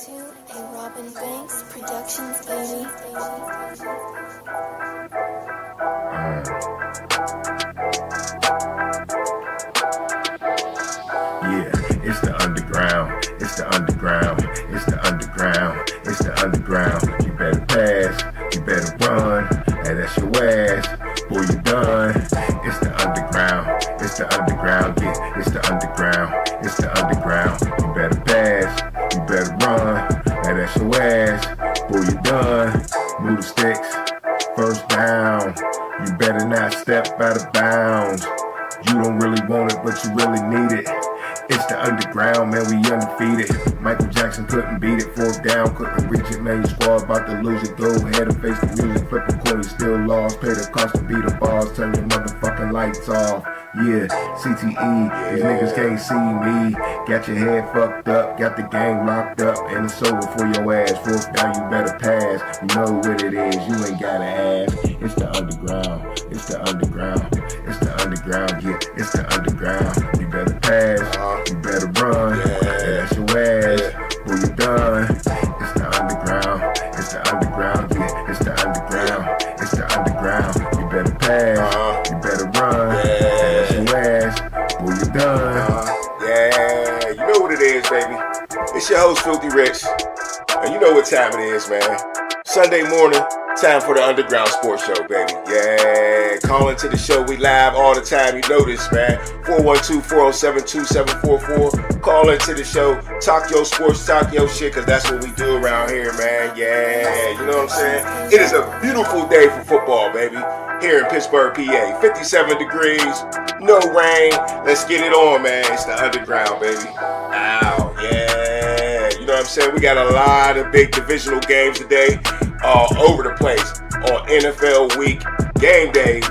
to a Robin Banks Productions, baby. Yeah, it's the underground, it's the underground, it's the underground, it's the underground. You better pass, you better run, and that's your ass. Boy, you done. It's the underground, it's the underground, yeah, it's the underground, it's the underground. You better pass, you better run, and that's your ass. Boy, you done. Move the sticks, first down. You better not step out of bounds. You don't really want it, but you really need it. It's the underground, man, we undefeated. Michael Jackson couldn't beat it. Fourth down, couldn't reach it, man, your squad about to lose it. Go ahead and face the music, flip a coin, you still lost. Pay the cost to beat the bars, turn your motherfucking lights off. Yeah, CTE, these niggas can't see me. Got your head fucked up, got the gang locked up, and it's over for your ass. Fourth down, you better pass. You know what it is, you ain't gotta ask. It's the underground, it's the underground, it's the underground, yeah, it's the underground. You better pass, you better run, and that's your ass. Boy, you done. It's the underground, it's the underground, yeah, it's the underground, it's the underground. You better pass, you better run, and that's your ass. Boy, you done. Yeah, you know what it is, baby. It's your host, Filthy Rich. And you know what time it is, man. Sunday morning, time for the Underground Sports Show, baby. Yeah, call into the show. We live all the time. You know this, man. 412-407-2744. Call into the show. Talk your sports, talk your shit, because that's what we do around here, man. Yeah, you know what I'm saying? It is a beautiful day for football, baby. Here in Pittsburgh, PA. 57 degrees, no rain. Let's get it on, man. It's the Underground, baby. Ow, yeah. You know what I'm saying? We got a lot of big divisional games today, all over the place on NFL week, game day,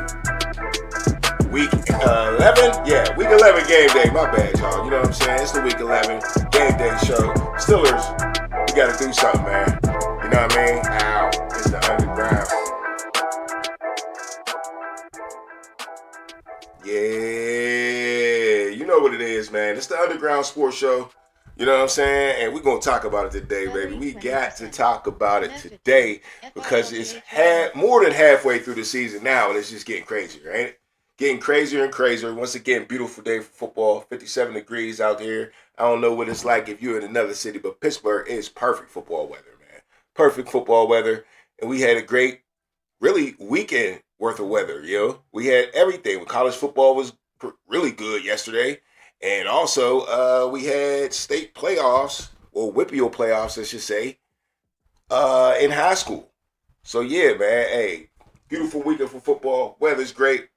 week 11? Yeah, week 11 game day. My bad, y'all. You know what I'm saying? It's the week 11 game day show. Steelers, we got to do something, man. You know what I mean? Ow, it's the Underground. Yeah, you know what it is, man. It's the Underground Sports Show. You know what I'm saying? And we're going to talk about it today, baby. We got to talk about it today because it's more than halfway through the season now, and it's just getting crazier, ain't it? Getting crazier and crazier. Once again, beautiful day for football. 57 degrees out here. I don't know what it's like if you're in another city, but Pittsburgh is perfect football weather, man. Perfect football weather. And we had a great, really, weekend worth of weather, yo. We had everything. College football was really good yesterday. And also, we had state playoffs, or WPIAL playoffs, I should say, in high school. So, yeah, man, hey, beautiful weekend for football. Weather's great.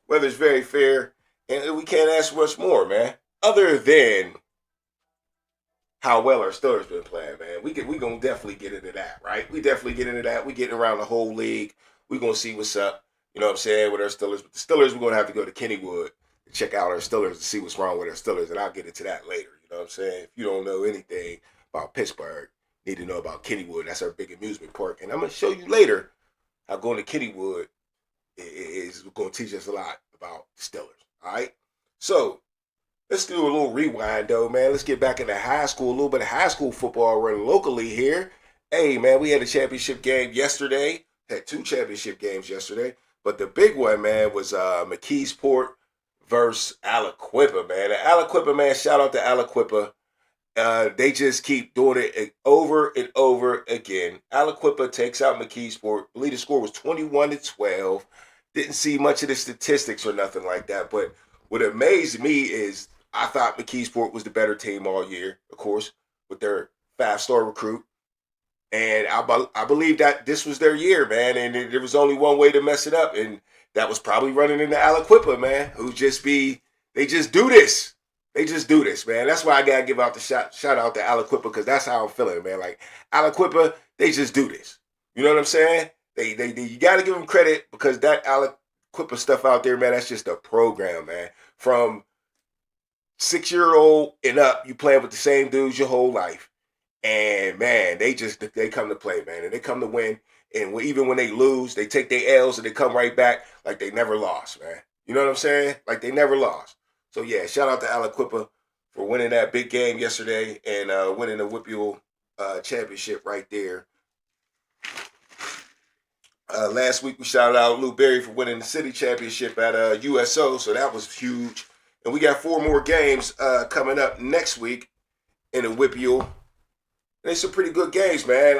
Weather's very fair. And we can't ask much more, man. Other than how well our Steelers been playing, man. We going to definitely get into that, right? We definitely get into that. We getting around the whole league. We going to see what's up, you know what I'm saying, with our Steelers. But the Steelers, we're going to have to go to Kennywood to check out our Steelers to see what's wrong with our Steelers, and I'll get into that later, you know what I'm saying? If you don't know anything about Pittsburgh, you need to know about Kennywood. That's our big amusement park. And I'm going to show you later how going to Kennywood is going to teach us a lot about the Steelers, all right? So, let's do a little rewind, though, man. Let's get back into high school, a little bit of high school football running locally here. Hey, man, we had a championship game yesterday. Had 2 championship games yesterday. But the big one, man, was McKeesport versus Aliquippa, man. And Aliquippa, man, shout out to Aliquippa. They just keep doing it over and over again. Aliquippa takes out McKeesport. I believe the score was 21-12. Didn't see much of the statistics or nothing like that. But what amazed me is I thought McKeesport was the better team all year, of course, with their 5-star recruit. And I believe that this was their year, man. And there was only one way to mess it up. And that was probably running into Aliquippa, man, they just do this. They just do this, man. That's why I got to give out the shout out to Aliquippa, because that's how I'm feeling, man. Like, Aliquippa, they just do this. You know what I'm saying? They you got to give them credit, because that Aliquippa stuff out there, man, that's just a program, man. From 6-year-old and up, you playing with the same dudes your whole life. And, man, they come to play, man. And they come to win. And even when they lose, they take their L's and they come right back like they never lost, man. You know what I'm saying? Like they never lost. So, yeah, shout out to Aliquippa for winning that big game yesterday and winning the WPIAL championship right there. Last week we shouted out Lou Berry for winning the city championship at USO, so that was huge. And we got 4 more games coming up next week in the Whippeal. And it's some pretty good games, man.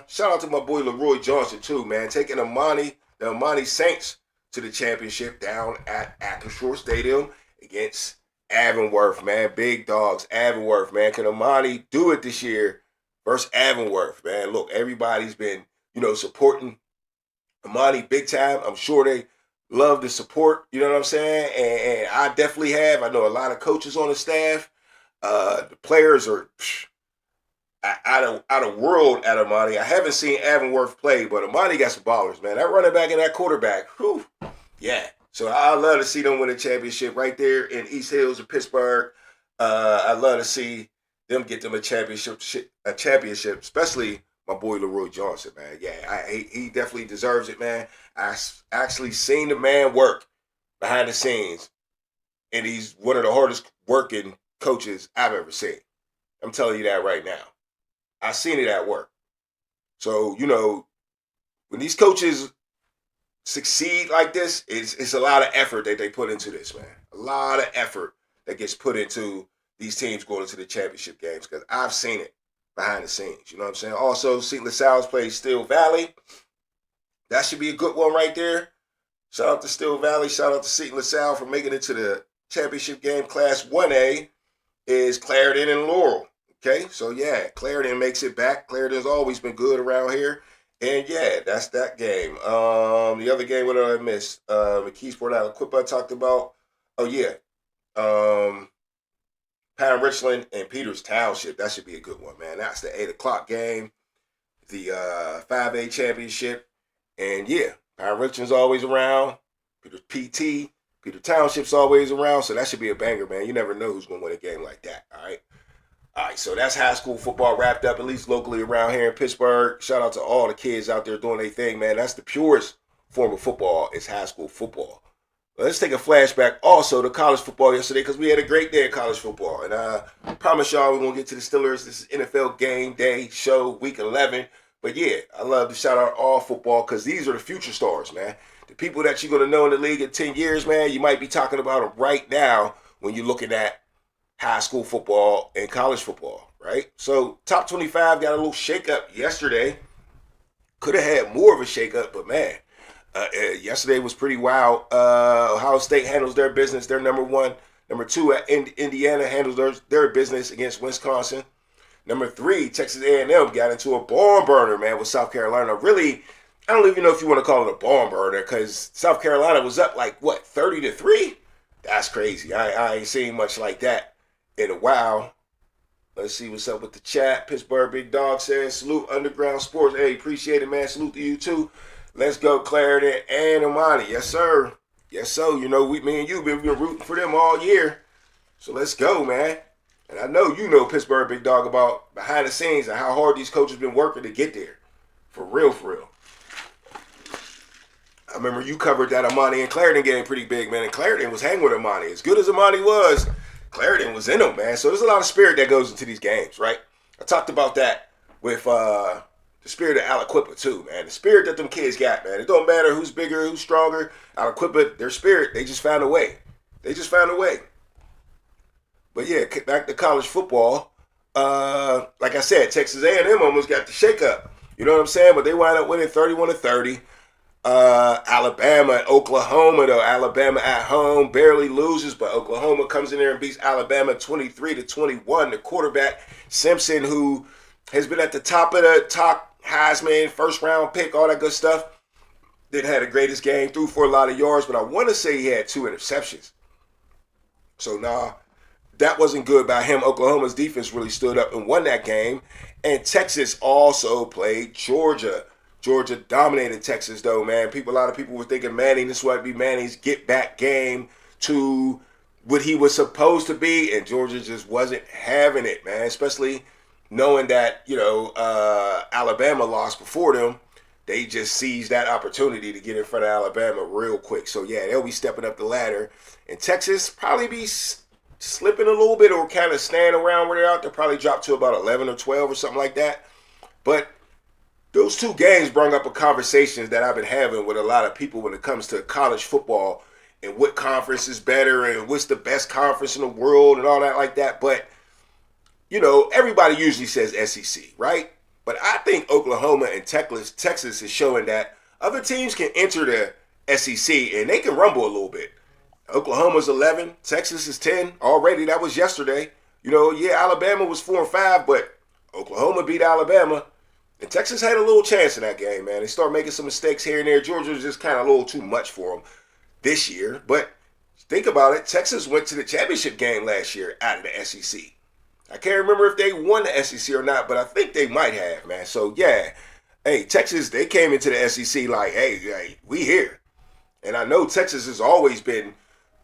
Shout out to my boy Leroy Johnson too, man, taking the Amani Saints to the championship down at Acrisure Stadium against Avonworth, man. Big dogs, Avonworth, man. Can Amani do it this year versus Avonworth, man? Look, everybody's been, supporting Amani big time. I'm sure they love the support, you know what I'm saying? And I definitely have. I know a lot of coaches on the staff. The players are out of world at Amani. I haven't seen Avonworth play, but Amani got some ballers, man. That running back and that quarterback, whew, yeah. So I love to see them win a championship right there in East Hills of Pittsburgh. I love to see them get them a championship, especially my boy Leroy Johnson, man. Yeah, he definitely deserves it, man. I actually seen the man work behind the scenes, and he's one of the hardest working coaches I've ever seen. I'm telling you that right now. I seen it at work. So, when these coaches succeed like this, it's a lot of effort that they put into this, man. A lot of effort that gets put into these teams going into the championship games, because I've seen it behind the scenes. You know what I'm saying? Also, St. LaSalle's plays Steel Valley. That should be a good one right there. Shout out to Steel Valley. Shout out to St. LaSalle for making it to the championship game. Class 1A is Clarendon and Laurel. Okay, so yeah, Clarendon makes it back. Clarendon's always been good around here. And yeah, that's that game. The other game, what did I miss? McKeesport Aliquippa I talked about. Oh yeah. Pine Richland and Peters Township. That should be a good one, man. That's the 8 o'clock game. The 5A championship. And yeah, Pine Richland's always around. Peter Township's always around. So that should be a banger, man. You never know who's going to win a game like that. All right. All right, so that's high school football wrapped up, at least locally around here in Pittsburgh. Shout out to all the kids out there doing their thing, man. That's the purest form of football, is high school football. Let's take a flashback also to college football yesterday, because we had a great day of college football. And I promise y'all we're going to get to the Steelers. This is NFL Game Day show, week 11. But yeah, I love to shout out all football, because these are the future stars, man. The people that you're going to know in the league in 10 years, man, you might be talking about them right now when you're looking at high school football and college football, right? So top 25 got a little shakeup yesterday. Could have had more of a shakeup, but man, yesterday was pretty wild. Ohio State handles their business. They're number 1. Number 2, Indiana handles their business against Wisconsin. Number 3, Texas A&M got into a barn burner, man, with South Carolina. Really, I don't even know if you want to call it a barn burner, because South Carolina was up like, 30-3? That's crazy. I ain't seen much like that in a while. Let's see what's up with the chat. Pittsburgh Big Dog says, salute Underground Sports. Hey, appreciate it, man. Salute to you too. Let's go, Clarendon and Amani. Yes, sir. Yes, sir. Me and you been rooting for them all year. So let's go, man. And I know you know Pittsburgh Big Dog about behind the scenes and how hard these coaches been working to get there. For real, for real. I remember you covered that Amani and Clarendon game pretty big, man. And Clarendon was hanging with Amani. As good as Amani was, Clarendon was in them, man. So there's a lot of spirit that goes into these games, right? I talked about that with the spirit of Aliquippa too, man. The spirit that them kids got, man. It don't matter who's bigger, who's stronger. Aliquippa, their spirit, they just found a way. But yeah, back to college football. Like I said, Texas A&M almost got the shakeup. You know what I'm saying? But they wind up winning 31-30. Alabama and Oklahoma, though. Alabama at home barely loses, but Oklahoma comes in there and beats Alabama 23-21. The quarterback, Simpson, who has been at the top of the top Heisman, first round pick, all that good stuff, didn't have the greatest game, threw for a lot of yards, but I want to say he had 2 interceptions. So, that wasn't good by him. Oklahoma's defense really stood up and won that game. And Texas also played Georgia. Georgia dominated Texas, though, man. A lot of people were thinking this might be Manning's get-back game to what he was supposed to be, and Georgia just wasn't having it, man, especially knowing that, Alabama lost before them. They just seized that opportunity to get in front of Alabama real quick. So, yeah, they'll be stepping up the ladder. And Texas probably be slipping a little bit or kind of staying around where they're out. They'll probably drop to about 11 or 12 or something like that. But those two games brought up a conversation that I've been having with a lot of people when it comes to college football and what conference is better and what's the best conference in the world and all that like that. But, you know, everybody usually says SEC, right? But I think Oklahoma and Texas is showing that other teams can enter the SEC and they can rumble a little bit. Oklahoma's 11, Texas is 10 already. That was yesterday. You know, yeah, Alabama was 4-5, but Oklahoma beat Alabama. And Texas had a little chance in that game, man. They started making some mistakes here and there. Georgia was just kind of a little too much for them this year. But think about it. Texas went to the championship game last year out of the SEC. I can't remember if they won the SEC or not, but I think they might have, man. So, yeah. Hey, Texas, they came into the SEC like, hey, we here. And I know Texas has always been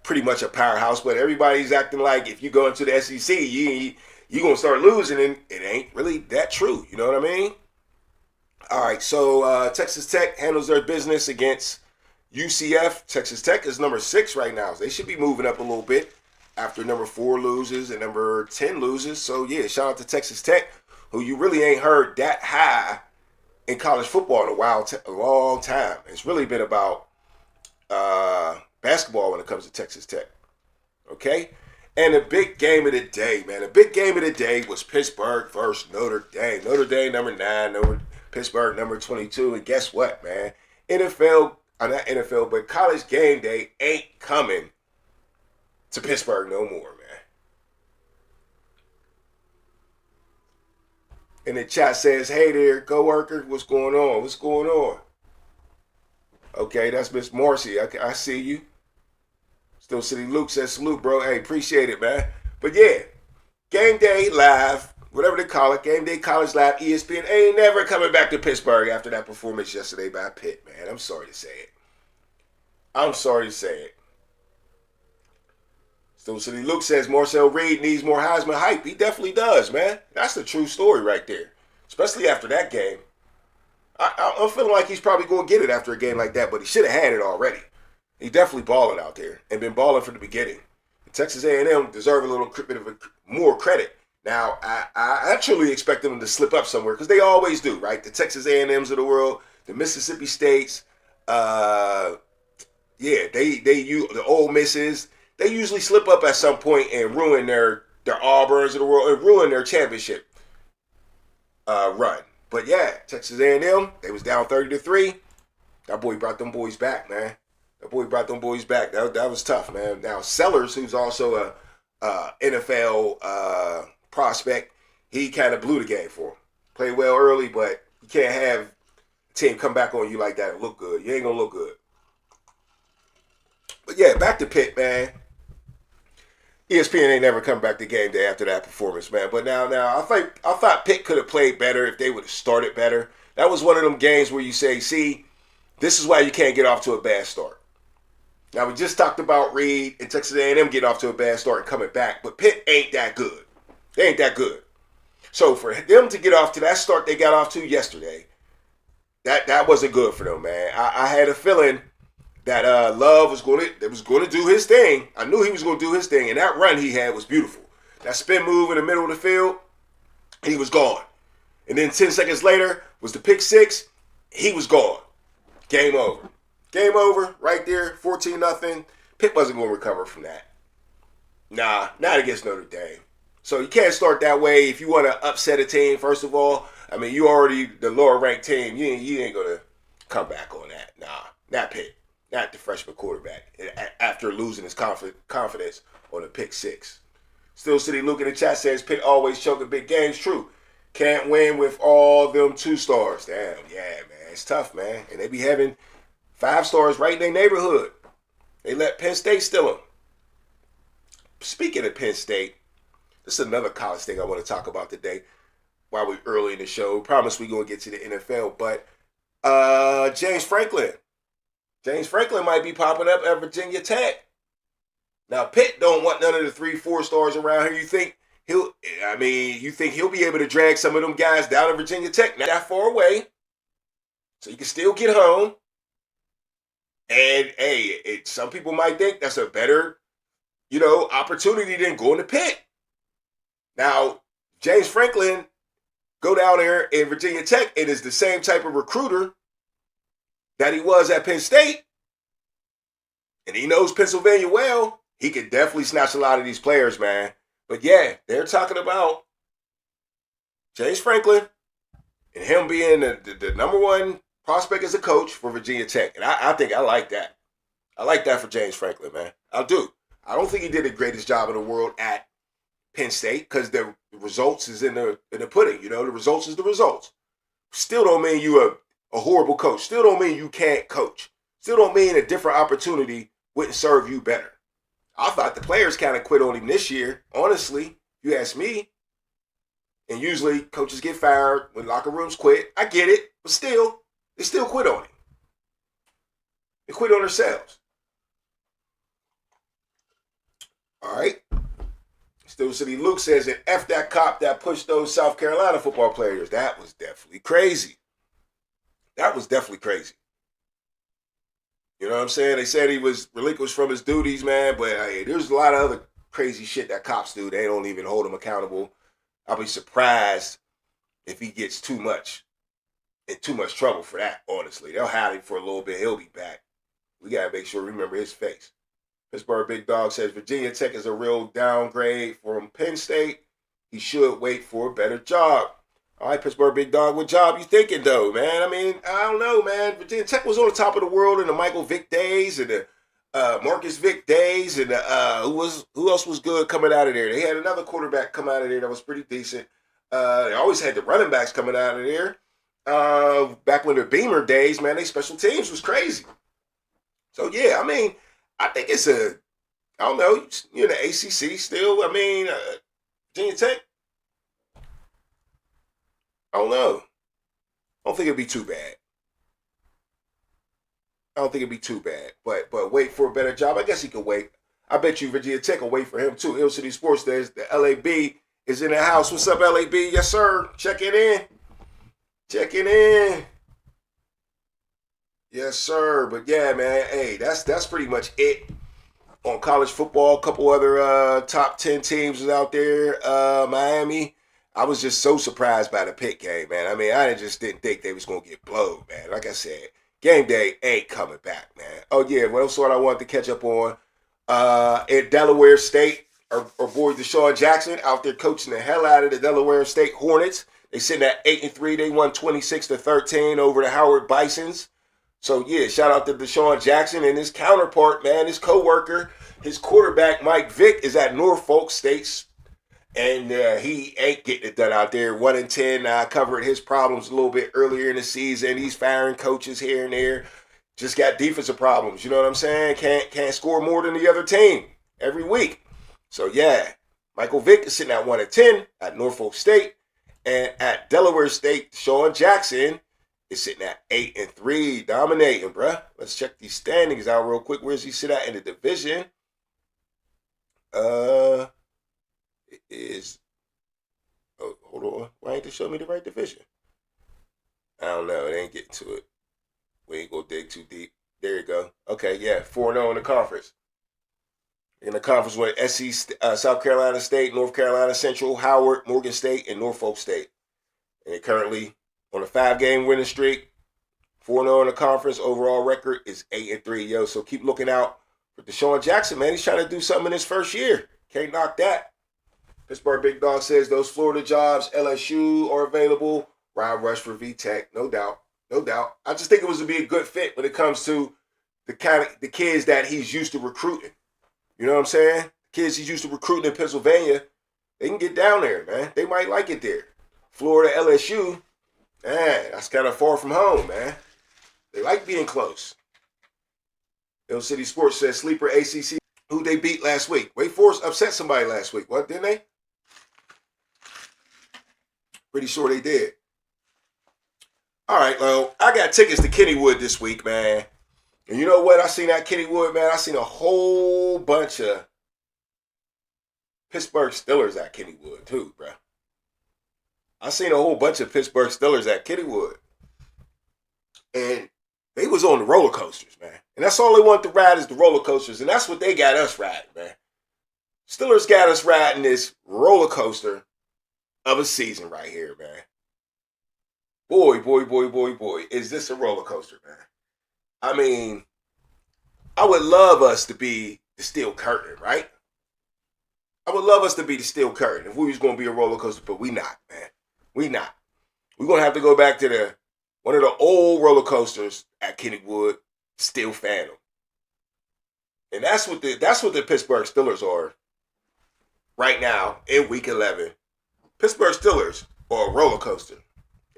pretty much a powerhouse, but everybody's acting like if you go into the SEC, you're going to start losing, and it ain't really that true. You know what I mean? All right, so Texas Tech handles their business against UCF. Texas Tech is number 6 right now. So they should be moving up a little bit after number 4 loses and number 10 loses. So, yeah, shout out to Texas Tech, who you really ain't heard that high in college football in a long time. It's really been about basketball when it comes to Texas Tech. Okay? And the big game of the day, man. The big game of the day was Pittsburgh versus Notre Dame. Notre Dame, number 9. Pittsburgh, number 22. And guess what, man? Not NFL, but college game day ain't coming to Pittsburgh no more, man. And the chat says, hey there, coworker, what's going on? What's going on? Okay, that's Miss Marcy. I see you. Still City Luke says salute, bro. Hey, appreciate it, man. But yeah, game day live, whatever they call it, game day college live, ESPN ain't never coming back to Pittsburgh after that performance yesterday by Pitt, man. I'm sorry to say it. Still City Luke says Marcel Reed needs more Heisman hype. He definitely does, man. That's the true story right there, especially after that game. I'm feeling like he's probably going to get it after a game like that, but he should have had it already. He definitely balling out there and been balling from the beginning. Texas A&M deserve a little bit of more credit. Now, I truly expect them to slip up somewhere because they always do, right? The Texas A&Ms of the world, the Mississippi States, the Ole Misses, they usually slip up at some point and ruin their Auburns of the world and ruin their championship run. But yeah, Texas A&M, they was down 30-3. That boy brought them boys back, man. That was tough, man. Now, Sellers, who's also a NFL prospect, he kind of blew the game for him. Played well early, but you can't have a team come back on you like that and look good. You ain't going to look good. But yeah, back to Pitt, man. ESPN ain't never come back to game day after that performance, man. But now I thought Pitt could have played better if they would have started better. That was one of them games where you say, see, this is why you can't get off to a bad start. Now, we just talked about Reed and Texas A&M getting off to a bad start and coming back, but Pitt ain't that good. They ain't that good. So for them to get off to that start they got off to yesterday, that wasn't good for them, man. I had a feeling that Love was going to do his thing. I knew he was going to do his thing, and that run he had was beautiful. That spin move in the middle of the field, he was gone. And then 10 seconds later was the pick six. He was gone. Game over. Game over right there, 14-0. Pitt wasn't going to recover from that. Nah, not against Notre Dame. So you can't start that way if you want to upset a team, first of all. I mean, you already the lower-ranked team. You ain't going to come back on that. Nah, not Pitt. Not the freshman quarterback after losing his confidence on a pick six. Still City Luke in the chat says Pitt always choking big games. True. Can't win with all them 2 stars. Damn, yeah, man. It's tough, man. And they be having 5 stars right in their neighborhood. They let Penn State steal them. Speaking of Penn State, this is another college thing I want to talk about today while we're early in the show. Promise we're going to get to the NFL. But James Franklin might be popping up at Virginia Tech. Now, Pitt don't want none of the 3-4 stars around here. You think he'll be able to drag some of them guys down to Virginia Tech? Not that far away. So you can still get home. And, hey, some people might think that's a better opportunity then going to Pitt. Now, James Franklin go down there in Virginia Tech, it is the same type of recruiter that he was at Penn State. And he knows Pennsylvania well. He could definitely snatch a lot of these players, man. But yeah, they're talking about James Franklin and him being the number one prospect as a coach for Virginia Tech. And I think I like that. I like that for James Franklin, man. I do. I don't think he did the greatest job in the world at Penn State because the results is in the pudding. The results is the results. Still don't mean you a horrible coach. Still don't mean you can't coach. Still don't mean a different opportunity wouldn't serve you better. I thought the players kind of quit on him this year, honestly, if you ask me. And usually coaches get fired when locker rooms quit. I get it, but still, they still quit on him. They quit on themselves. All right. Still City Luke says that F that cop that pushed those South Carolina football players. That was definitely crazy. That was definitely crazy. You know what I'm saying? They said he was relinquished from his duties, man. But hey, there's a lot of other crazy shit that cops do. They don't even hold him accountable. I'll be surprised if he gets too much trouble for that, honestly. They'll have him for a little bit. He'll be back. We got to make sure we remember his face. Pittsburgh Big Dog says Virginia Tech is a real downgrade from Penn State. He should wait for a better job. All right, Pittsburgh Big Dog, what job you thinking, though, man? I mean, I don't know, man. Virginia Tech was on the top of the world in the Michael Vick days and the Marcus Vick days and who else was good coming out of there? They had another quarterback come out of there that was pretty decent. They always had the running backs coming out of there. Back when the Beamer days, man, they special teams was crazy. So, yeah, I mean, I think it's I don't know, you're in the ACC still. I mean, Virginia Tech, I don't know. I don't think it'd be too bad. But wait for a better job. I guess he could wait. I bet you Virginia Tech will wait for him too. Hill City Sports says the LAB is in the house. What's up, LAB? Yes, sir. Checking in. Yes, sir. But yeah, man. Hey, that's pretty much it on college football. A couple other top 10 teams was out there. Miami. I was just so surprised by the Pitt game, man. I mean, I just didn't think they was going to get blowed, man. Like I said, game day ain't coming back, man. Oh, yeah, what else I wanted to catch up on? At Delaware State, our boy Deshaun Jackson out there coaching the hell out of the Delaware State Hornets. They sitting at 8-3. They won 26-13 over the Howard Bisons. So, yeah, shout out to Deshaun Jackson and his counterpart, man, his co-worker. His quarterback, Mike Vick, is at Norfolk State. And he ain't getting it done out there. 1-10. I covered his problems a little bit earlier in the season. He's firing coaches here and there. Just got defensive problems. You know what I'm saying? Can't score more than the other team every week. So yeah, Michael Vick is sitting at 1-10 at Norfolk State, and at Delaware State, Sean Jackson is sitting at 8-3, dominating, bruh. Let's check these standings out real quick. Where's he sit at in the division? It is. Oh, hold on. Why ain't they show me the right division? I don't know. It ain't getting to it. We ain't gonna dig too deep. There you go. Okay, yeah, 4-0 in the conference. In the conference with South Carolina State, North Carolina Central, Howard, Morgan State, and Norfolk State. And they're currently on a 5-game winning streak. 4-0 in the conference. Overall record is 8-3. Yo, so keep looking out for Deshaun Jackson, man. He's trying to do something in his first year. Can't knock that. Pittsburgh Big Dog says those Florida jobs, LSU are available. Rob Rush for VTech, no doubt. No doubt. I just think it was to be a good fit when it comes to the kids that he's used to recruiting. You know what I'm saying? Kids he's used to recruiting in Pennsylvania, they can get down there, man. They might like it there. Florida, LSU, man, that's kind of far from home, man. They like being close. Hill City Sports says sleeper ACC. Who they beat last week? Wake Forest upset somebody last week. What, didn't they? Pretty sure they did. All right, well, I got tickets to Kennywood this week, man. And you know what? I seen that Kennywood, man. I seen a whole bunch of Pittsburgh Steelers at Kennywood, too, bro. I seen a whole bunch of Pittsburgh Steelers at Kennywood. And they was on the roller coasters, man. And that's all they want to ride is the roller coasters. And that's what they got us riding, man. Steelers got us riding this roller coaster of a season right here, man. Boy, is this a roller coaster, man. I mean, I would love us to be the steel curtain, right? I would love us to be the steel curtain if we was going to be a roller coaster, but we not, man. We not. We're going to have to go back to one of the old roller coasters at Kennywood, Steel Phantom. And that's what the Pittsburgh Steelers are right now in Week 11. Pittsburgh Steelers are a roller coaster.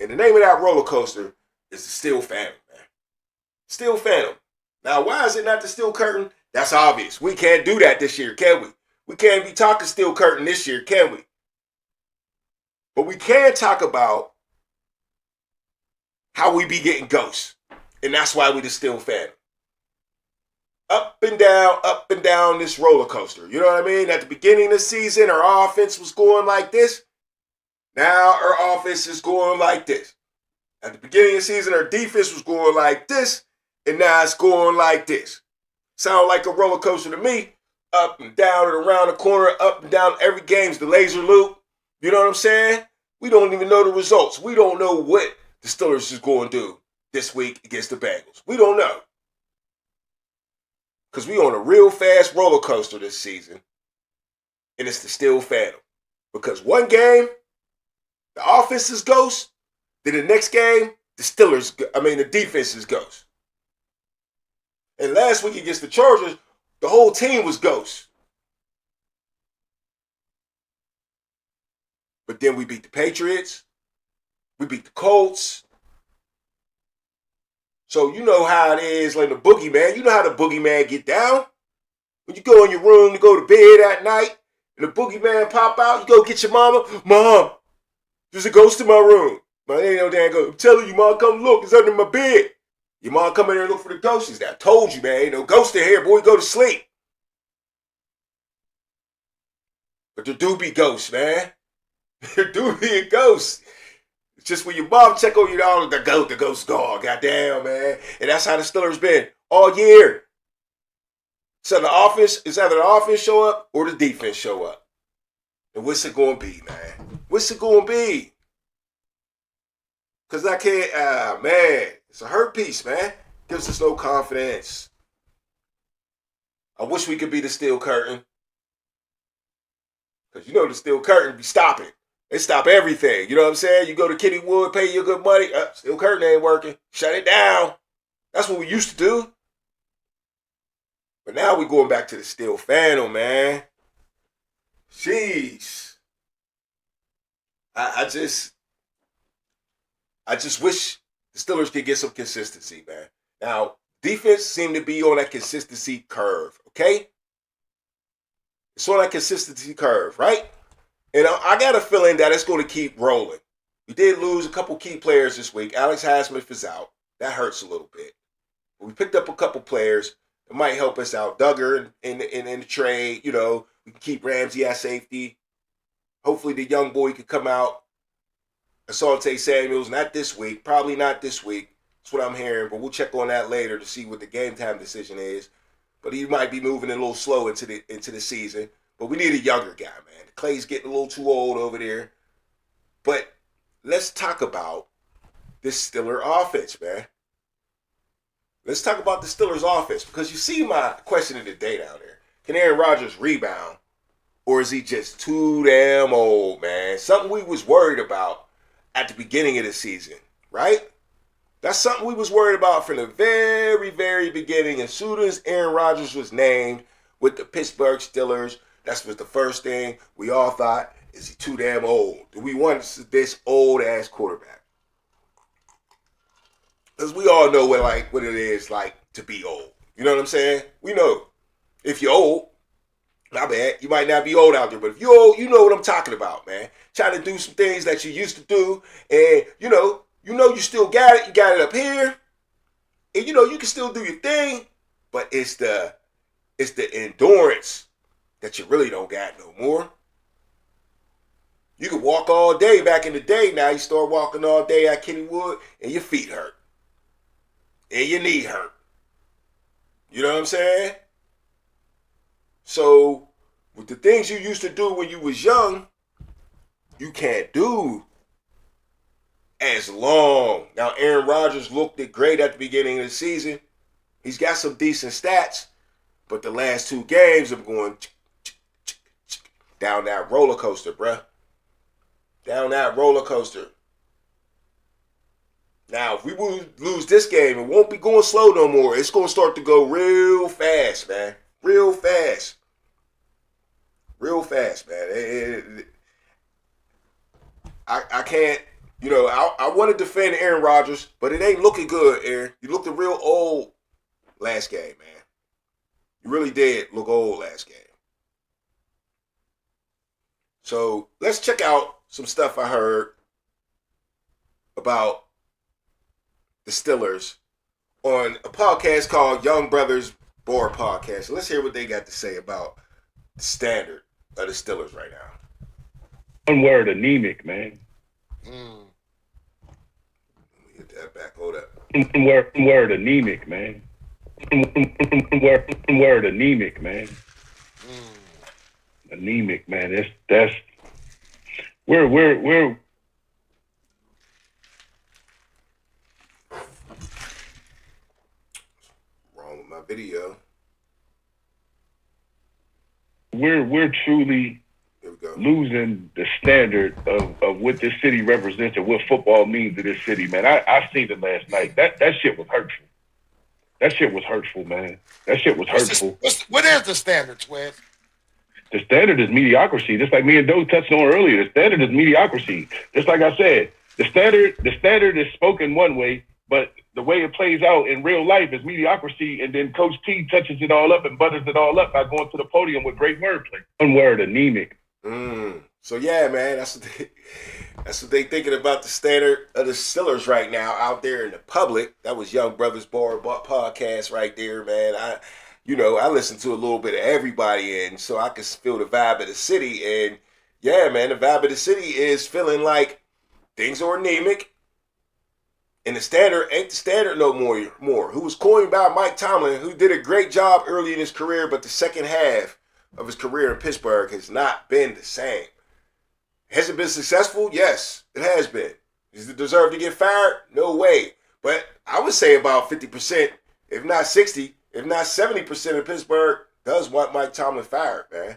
And the name of that roller coaster is the Steel Phantom, man. Steel Phantom. Now, why is it not the Steel Curtain? That's obvious. We can't do that this year, can we? We can't be talking Steel Curtain this year, can we? But we can talk about how we be getting ghosts. And that's why we the Steel Phantom. Up and down this roller coaster. You know what I mean? At the beginning of the season, our offense was going like this. Now our offense is going like this. At the beginning of the season, our defense was going like this. And now it's going like this. Sound like a roller coaster to me. Up and down and around the corner, up and down. Every game's the laser loop. You know what I'm saying? We don't even know the results. We don't know what the Steelers is going to do this week against the Bengals. We don't know. Because we on a real fast roller coaster this season. And it's the Steel Phantom. Because one game, the offense is ghost. Then the next game, the defense is ghost. And last week against the Chargers, the whole team was ghost. But then we beat the Patriots. We beat the Colts. So you know how it is like the boogeyman. You know how the boogeyman get down. When you go in your room to go to bed at night and the boogeyman pop out, you go get your mama. Mom, there's a ghost in my room. But ain't no damn ghost. I'm telling you, Mom, come look. It's under my bed. Your mom come in there and look for the ghosts. She's I told you, man. Ain't no ghost in here, boy. Go to sleep. But there do be ghosts, man. There do be a ghost. It's just when your mom check on you, the ghost gone. Goddamn, man. And that's how the Steelers been all year. So the offense show up or the defense show up. And what's it going to be, man? What's it going to be? Because I can't, man. It's a hurt piece, man. Gives us no confidence. I wish we could be the Steel Curtain. Because you know the Steel Curtain be stopping. They stop everything. You know what I'm saying? You go to Kennywood, pay your good money. Steel Curtain ain't working. Shut it down. That's what we used to do. But now we going back to the Steel Phantom, man. Jeez. I just wish the Steelers could get some consistency, man. Now, defense seemed to be on that consistency curve, okay? It's on that consistency curve, right? And I got a feeling that it's going to keep rolling. We did lose a couple key players this week. Alex Highsmith is out. That hurts a little bit. But we picked up a couple players that might help us out. Duggar in the trade, you know. We can keep Ramsey at safety. Hopefully the young boy could come out. Asante Samuels, not this week. Probably not this week. That's what I'm hearing. But we'll check on that later to see what the game time decision is. But he might be moving a little slow into the season. But we need a younger guy, man. Clay's getting a little too old over there. But let's talk about this Steeler offense, man. Let's talk about the Steelers offense. Because you see my question of the day down there. Can Aaron Rodgers rebound? Or is he just too damn old, man? Something we was worried about at the beginning of the season, right? That's something we was worried about from the very, very beginning. As soon as Aaron Rodgers was named with the Pittsburgh Steelers, that was the first thing we all thought, is he too damn old? Do we want this old-ass quarterback? Because we all know what it is like to be old. You know what I'm saying? We know. If you're old, my bad, you might not be old out there, but if you're old, you know what I'm talking about, man. Trying to do some things that you used to do, and you know you still got it. You got it up here, and you know you can still do your thing, but it's the endurance that you really don't got no more. You could walk all day back in the day. Now you start walking all day at Kennywood, and your feet hurt, and your knee hurt. You know what I'm saying? So with the things you used to do when you was young, you can't do as long. Now, Aaron Rodgers looked great at the beginning of the season. He's got some decent stats, but the last 2 games have going down that roller coaster, bruh. Down that roller coaster. Now, if we lose this game, it won't be going slow no more. It's going to start to go real fast, man. Real fast. Real fast, man. I can't, I want to defend Aaron Rodgers, but it ain't looking good, Aaron. You looked real old last game, man. You really did look old last game. So let's check out some stuff I heard about the Steelers on a podcast called Young Brothers Board Podcast. So let's hear what they got to say about the standard of the Steelers right now. One word, anemic, man. Let me get that back. Hold up. One word, anemic, man. One word, anemic, man. Anemic, man. That's we're Wrong with my video. We're truly Here we go. losing the standard of what this city represents and what football means to this city, man. I seen it last night. That shit was hurtful. That shit was hurtful, man. That shit was hurtful. What is the standard, Swed? The standard is mediocrity. Just like me and Doe touched on earlier, the standard is mediocrity. Just like I said, the standard is spoken one way, but the way it plays out in real life is mediocrity, and then Coach T touches it all up and butters it all up by going to the podium with great wordplay. One word, anemic. So yeah, man, that's what they thinking about the standard of the Steelers right now out there in the public. That was Young Brothers Board Podcast right there, man. I listen to a little bit of everybody, and so I can feel the vibe of the city. And yeah, man, the vibe of the city is feeling like things are anemic, and the standard ain't the standard no more. Who was coined by Mike Tomlin, who did a great job early in his career, but the second half of his career in Pittsburgh has not been the same. Has it been successful? Yes, it has been. Does it deserve to get fired? No way. But I would say about 50%, if not 60%, if not 70% of Pittsburgh does want Mike Tomlin fired, man.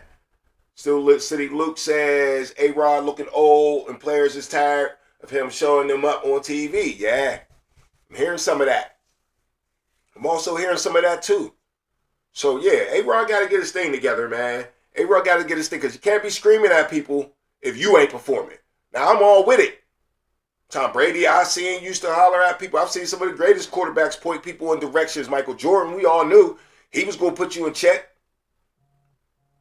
Still City Luke says A-Rod looking old and players is tired of him showing them up on TV. Yeah, I'm hearing some of that. I'm also hearing some of that too. So yeah, A-Rod got to get his thing together, man. A-Rod got to get his thing, because you can't be screaming at people if you ain't performing. Now, I'm all with it. Tom Brady, I seen used to holler at people. I've seen some of the greatest quarterbacks point people in directions. Michael Jordan, we all knew he was going to put you in check.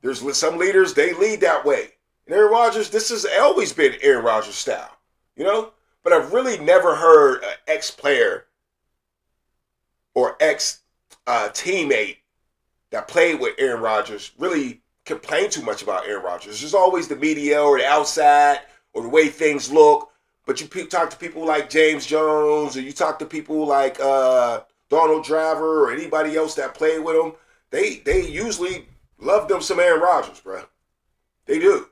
There's some leaders, they lead that way. And Aaron Rodgers, this has always been Aaron Rodgers' style, But I've really never heard an ex-player or ex-teammate that played with Aaron Rodgers really complain too much about Aaron Rodgers. There's always the media or the outside or the way things look. But you talk to people like James Jones, or you talk to people like Donald Driver or anybody else that played with him, they usually love them some Aaron Rodgers, bro. They do.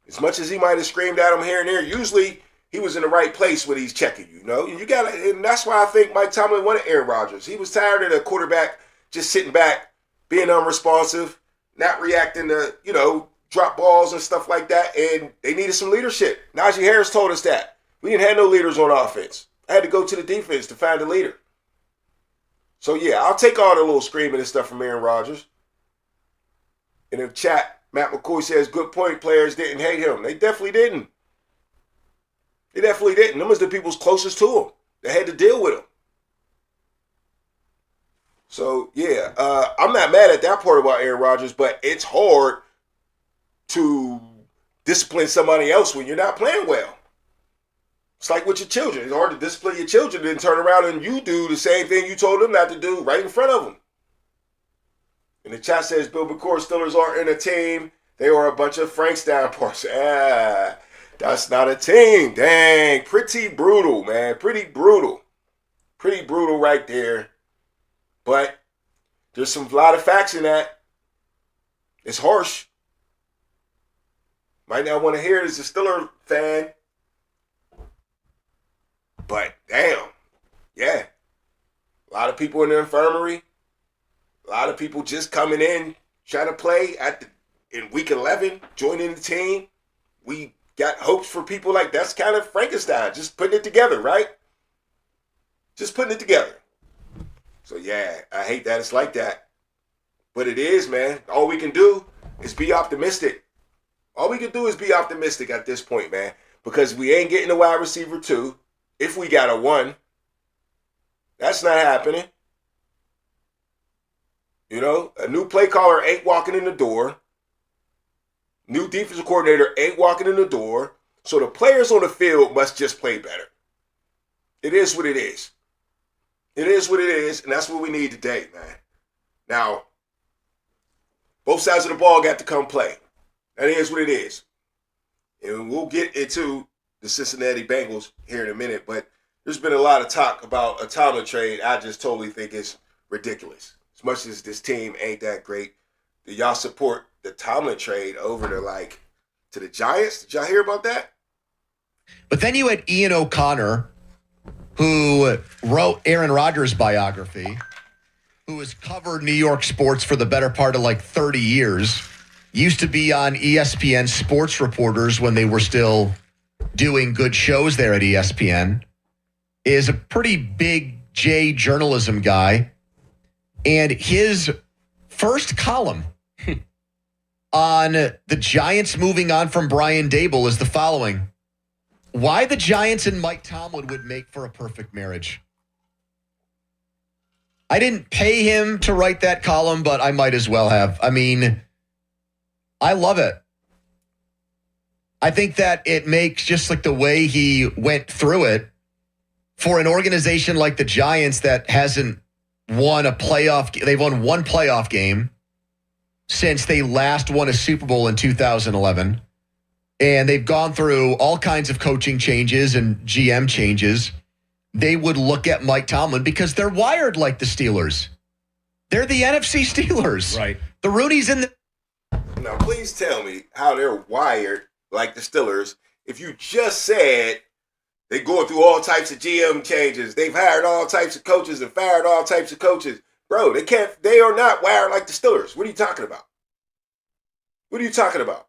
As much as he might have screamed at him here and there, usually he was in the right place when he's checking you, and that's why I think Mike Tomlin wanted Aaron Rodgers. He was tired of the quarterback just sitting back, being unresponsive, not reacting to, drop balls and stuff like that, and they needed some leadership. Najee Harris told us that. We didn't have no leaders on offense. I had to go to the defense to find a leader. So, yeah, I'll take all the little screaming and stuff from Aaron Rodgers. In the chat, Matt McCoy says, good point, players didn't hate him. They definitely didn't. They definitely didn't. Them was the people's closest to him that had to deal with him. So, yeah, I'm not mad at that part about Aaron Rodgers, but it's hard to discipline somebody else when you're not playing well. It's like with your children. It's hard to discipline your children and then turn around and you do the same thing you told them not to do right in front of them. And the chat says, Bill McCord, Steelers aren't in a team. They are a bunch of Frankstown parts. That's not a team. Dang, pretty brutal, man. Pretty brutal. Pretty brutal right there. But there's a lot of facts in that. It's harsh. Might not want to hear it as a Steeler fan. But damn, yeah. A lot of people in the infirmary. A lot of people just coming in, trying to play in week 11, joining the team. We got hopes for people like that's kind of Frankenstein, just putting it together, right? Just putting it together. So yeah, I hate that it's like that. But it is, man. All we can do is be optimistic. All we can do is be optimistic at this point, man. Because we ain't getting a wide receiver 2. If we got a 1, that's not happening. You know, a new play caller ain't walking in the door. New defensive coordinator ain't walking in the door. So the players on the field must just play better. It is what it is. It is what it is, and that's what we need today, man. Now, both sides of the ball got to come play. That is what it is. And we'll get into the Cincinnati Bengals here in a minute, but there's been a lot of talk about a Tomlin trade. I just totally think it's ridiculous. As much as this team ain't that great, do y'all support the Tomlin trade over to the Giants? Did y'all hear about that? But then you had Ian O'Connor, who wrote Aaron Rodgers' biography, who has covered New York sports for the better part of 30 years, used to be on ESPN sports reporters when they were still doing good shows there at ESPN, is a pretty big J journalism guy. And his first column on the Giants moving on from Brian Daboll is the following: why the Giants and Mike Tomlin would make for a perfect marriage. I didn't pay him to write that column, but I might as well have. I mean, I love it. I think that it makes just the way he went through it for an organization like the Giants that hasn't won a playoff. They've won one playoff game since they last won a Super Bowl in 2011. And they've gone through all kinds of coaching changes and GM changes. They would look at Mike Tomlin because they're wired like the Steelers. They're the NFC Steelers. Right. The Rooney's in the... Now, please tell me how they're wired like the Steelers if you just said they're going through all types of GM changes. They've hired all types of coaches and fired all types of coaches. Bro, they are not wired like the Steelers. What are you talking about? What are you talking about?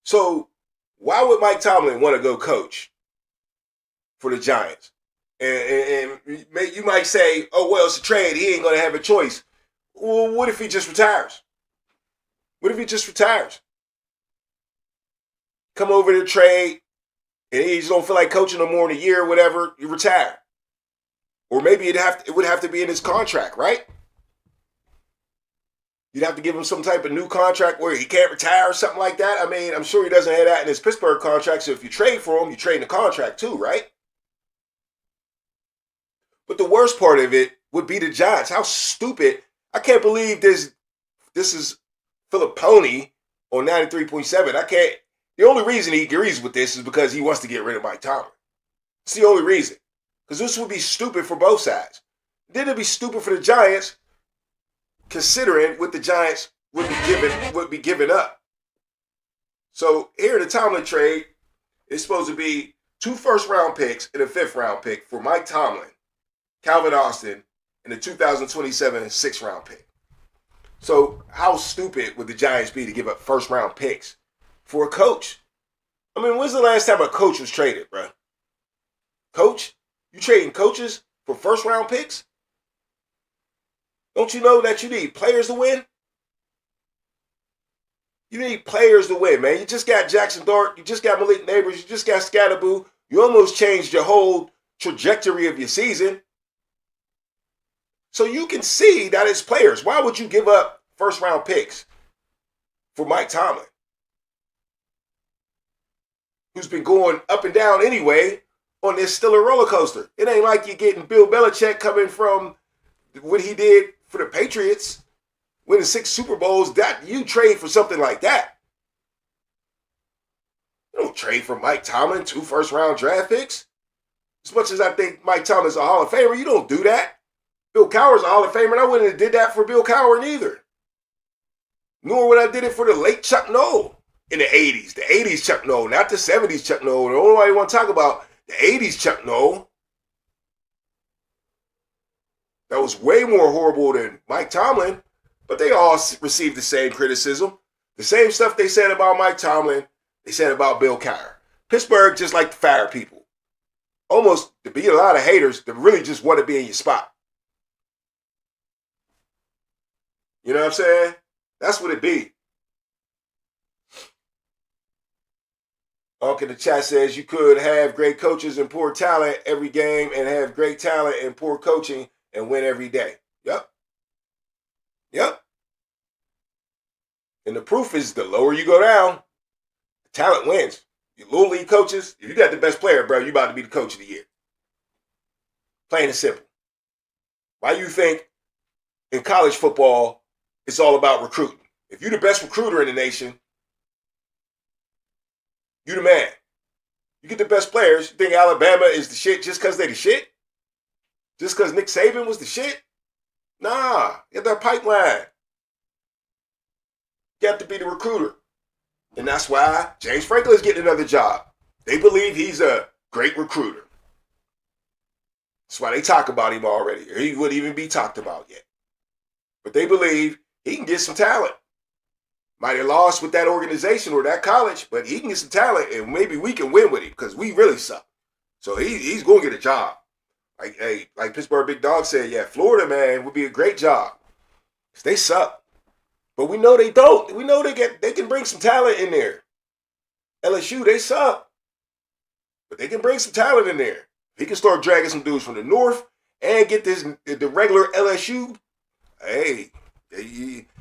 So why would Mike Tomlin want to go coach for the Giants? And you might say, oh, well, it's a trade. He ain't going to have a choice. Well, what if he just retires? What if he just retires? Come over to trade, and he just don't feel like coaching no more in a year or whatever, you retire. Or maybe it would have to be in his contract, right? You'd have to give him some type of new contract where he can't retire or something like that. I mean, I'm sure he doesn't have that in his Pittsburgh contract, so if you trade for him, you trade in the contract too, right? But the worst part of it would be the Giants. How stupid. I can't believe this is Philip Pony on 93.7. The only reason he agrees with this is because he wants to get rid of Mike Tomlin. It's the only reason. Because this would be stupid for both sides. Then it'd be stupid for the Giants, considering what the Giants would be giving up. So here the Tomlin trade is supposed to be 2 first-round picks and a 5th-round pick for Mike Tomlin, Calvin Austin, and the 2027 6th-round pick. So how stupid would the Giants be to give up first-round picks for a coach? I mean, when's the last time a coach was traded, bro? Coach? You trading coaches for first-round picks? Don't you know that you need players to win? You need players to win, man. You just got Jackson Dart. You just got Malik Neighbors. You just got Scatterboo. You almost changed your whole trajectory of your season. So you can see that it's players. Why would you give up first-round picks for Mike Tomlin, who's been going up and down anyway on this Steeler roller coaster? It ain't like you're getting Bill Belichick coming from what he did for the Patriots, winning 6 Super Bowls. That you trade for something like that. You don't trade for Mike Tomlin 2 first-round draft picks. As much as I think Mike Tomlin's a Hall of Famer, you don't do that. Bill Cowher's a Hall of Famer, and I wouldn't have did that for Bill Cowher neither. Nor would I did it for the late Chuck Noll in the 80s. The 80s Chuck Noll, not the 70s Chuck Noll. The only one you want to talk about, the 80s Chuck Noll. That was way more horrible than Mike Tomlin, but they all received the same criticism. The same stuff they said about Mike Tomlin, they said about Bill Cowher. Pittsburgh just like to fire people. Almost to be a lot of haters that really just want to be in your spot. You know what I'm saying? That's what it be. Uncle in the chat says you could have great coaches and poor talent every game and have great talent and poor coaching and win every day. Yep. And the proof is the lower you go down, the talent wins. You little league coaches, if you got the best player, bro, you about to be the coach of the year. Plain and simple. Why you think in college football it's all about recruiting? If you're the best recruiter in the nation, you the man. You get the best players. You think Alabama is the shit just because they the shit? Just because Nick Saban was the shit? Nah, get that pipeline. You have to be the recruiter. And that's why James Franklin's getting another job. They believe he's a great recruiter. That's why they talk about him already. Or he wouldn't even be talked about yet. But they believe he can get some talent. Might have lost with that organization or that college, but he can get some talent and maybe we can win with him because we really suck. So he's going to get a job. Like Pittsburgh Big Dog said, yeah, Florida, man, would be a great job. They suck. But we know they don't. We know they can bring some talent in there. LSU, they suck. But they can bring some talent in there. He can start dragging some dudes from the north and get the regular LSU. Hey,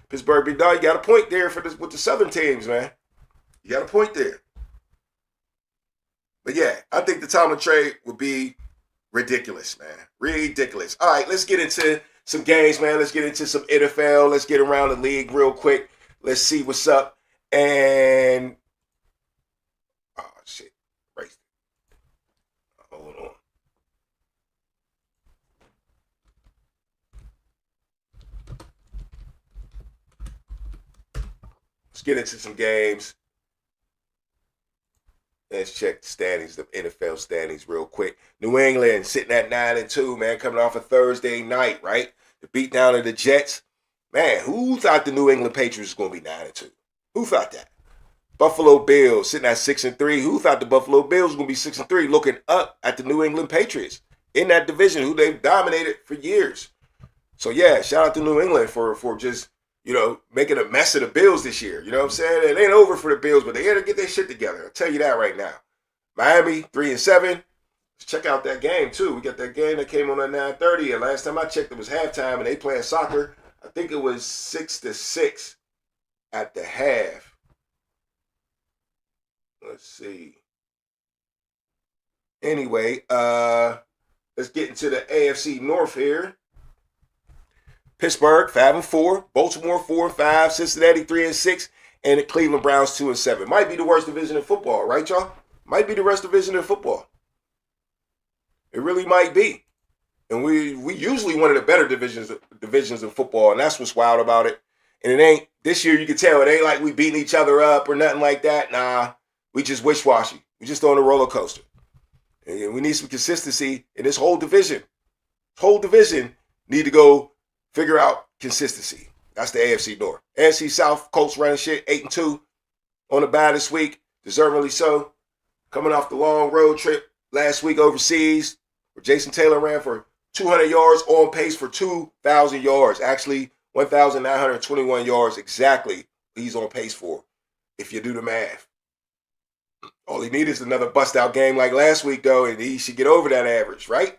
Pittsburgh Big Dog, you got a point there with the Southern teams, man. You got a point there. But yeah, I think the Tomlin trade would be ridiculous, man. Ridiculous. All right, let's get into some games, man. Let's get into some NFL. Let's get around the league real quick. Let's see what's up. And oh shit, right. Hold on. Let's get into some games. Let's check the standings, the NFL standings real quick. New England sitting at 9-2, man, coming off a Thursday night, right? The beatdown of the Jets. Man, who thought the New England Patriots was going to be 9-2? Who thought that? Buffalo Bills sitting at 6-3. Who thought the Buffalo Bills was going to be 6-3? Looking up at the New England Patriots in that division, who they've dominated for years. So yeah, shout out to New England for just, making a mess of the Bills this year. You know what I'm saying? It ain't over for the Bills, but they got to get their shit together. I'll tell you that right now. Miami, 3-7. Let's check out that game, too. We got that game that came on at 9:30, and last time I checked, it was halftime, and they playing soccer. I think it was 6-6 at the half. Let's see. Anyway, let's get into the AFC North here. Pittsburgh 5-4, Baltimore 4-5, Cincinnati 3-6, and the Cleveland Browns 2-7. Might be the worst division in football, right, y'all? Might be the worst division in football. It really might be. And we usually one of the better divisions in football, and that's what's wild about it. And it ain't, this year you can tell, it ain't like we beating each other up or nothing like that. Nah, we just wish-washy. We just on a roller coaster. And we need some consistency in this whole division. This whole division need to go figure out consistency. That's the AFC North. AFC South, Colts running shit, 8-2 on the bye this week, deservedly so. Coming off the long road trip last week overseas, where Jason Taylor ran for 200 yards, on pace for 2,000 yards. Actually, 1,921 yards exactly he's on pace for, if you do the math. All he needs is another bust-out game like last week, though, and he should get over that average, right?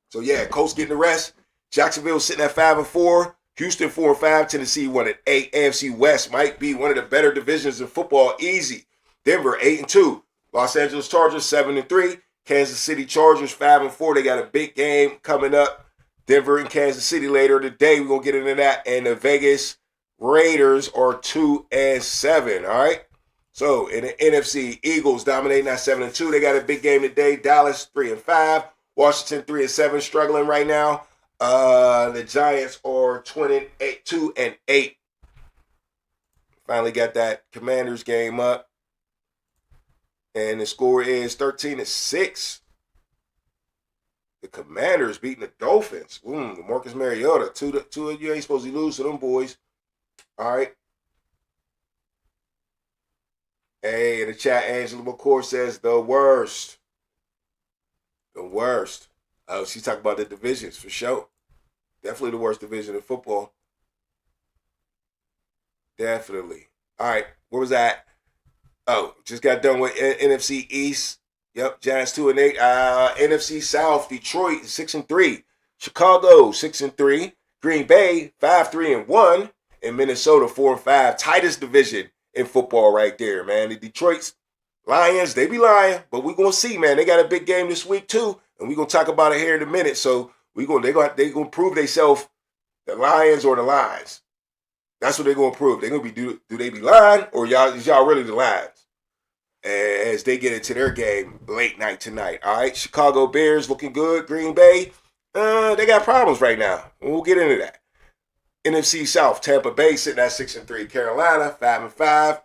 So, yeah, Colts getting the rest. Jacksonville sitting at 5-4. Houston 4-5. Tennessee 1-8. AFC West might be one of the better divisions in football. Easy. Denver 8-2. Los Angeles Chargers 7-3. Kansas City Chargers 5-4. They got a big game coming up. Denver and Kansas City later today. We're gonna get into that. And the Vegas Raiders are 2-7. All right. So in the NFC, Eagles dominating at 7-2. They got a big game today. Dallas 3-5. Washington 3-7, struggling right now. The Giants are 2-8. Finally got that Commanders game up. And the score is 13-6. The Commanders beating the Dolphins. Marcus Mariota. Two of you ain't supposed to lose to them boys. All right. Hey, in the chat, Angela McCoy says the worst. The worst. Oh, she's talking about the divisions for sure. Definitely the worst division in football. Definitely. All right, where was that? Oh, just got done with NFC East. Yep, Giants 2-8. NFC South, Detroit 6-3. Chicago 6-3. Green Bay 5-3-1. And Minnesota 4-5. Tightest division in football right there, man. The Detroit Lions, they be lying, but we're gonna see, man. They got a big game this week too, and we're gonna talk about it here in a minute. So they gonna prove themselves the Lions or the Lions. That's what they're gonna prove. They're gonna be do they be lying or is y'all really the Lions? As they get into their game late night tonight. All right, Chicago Bears looking good. Green Bay, they got problems right now. We'll get into that. NFC South, Tampa Bay sitting at 6-3. Carolina 5-5.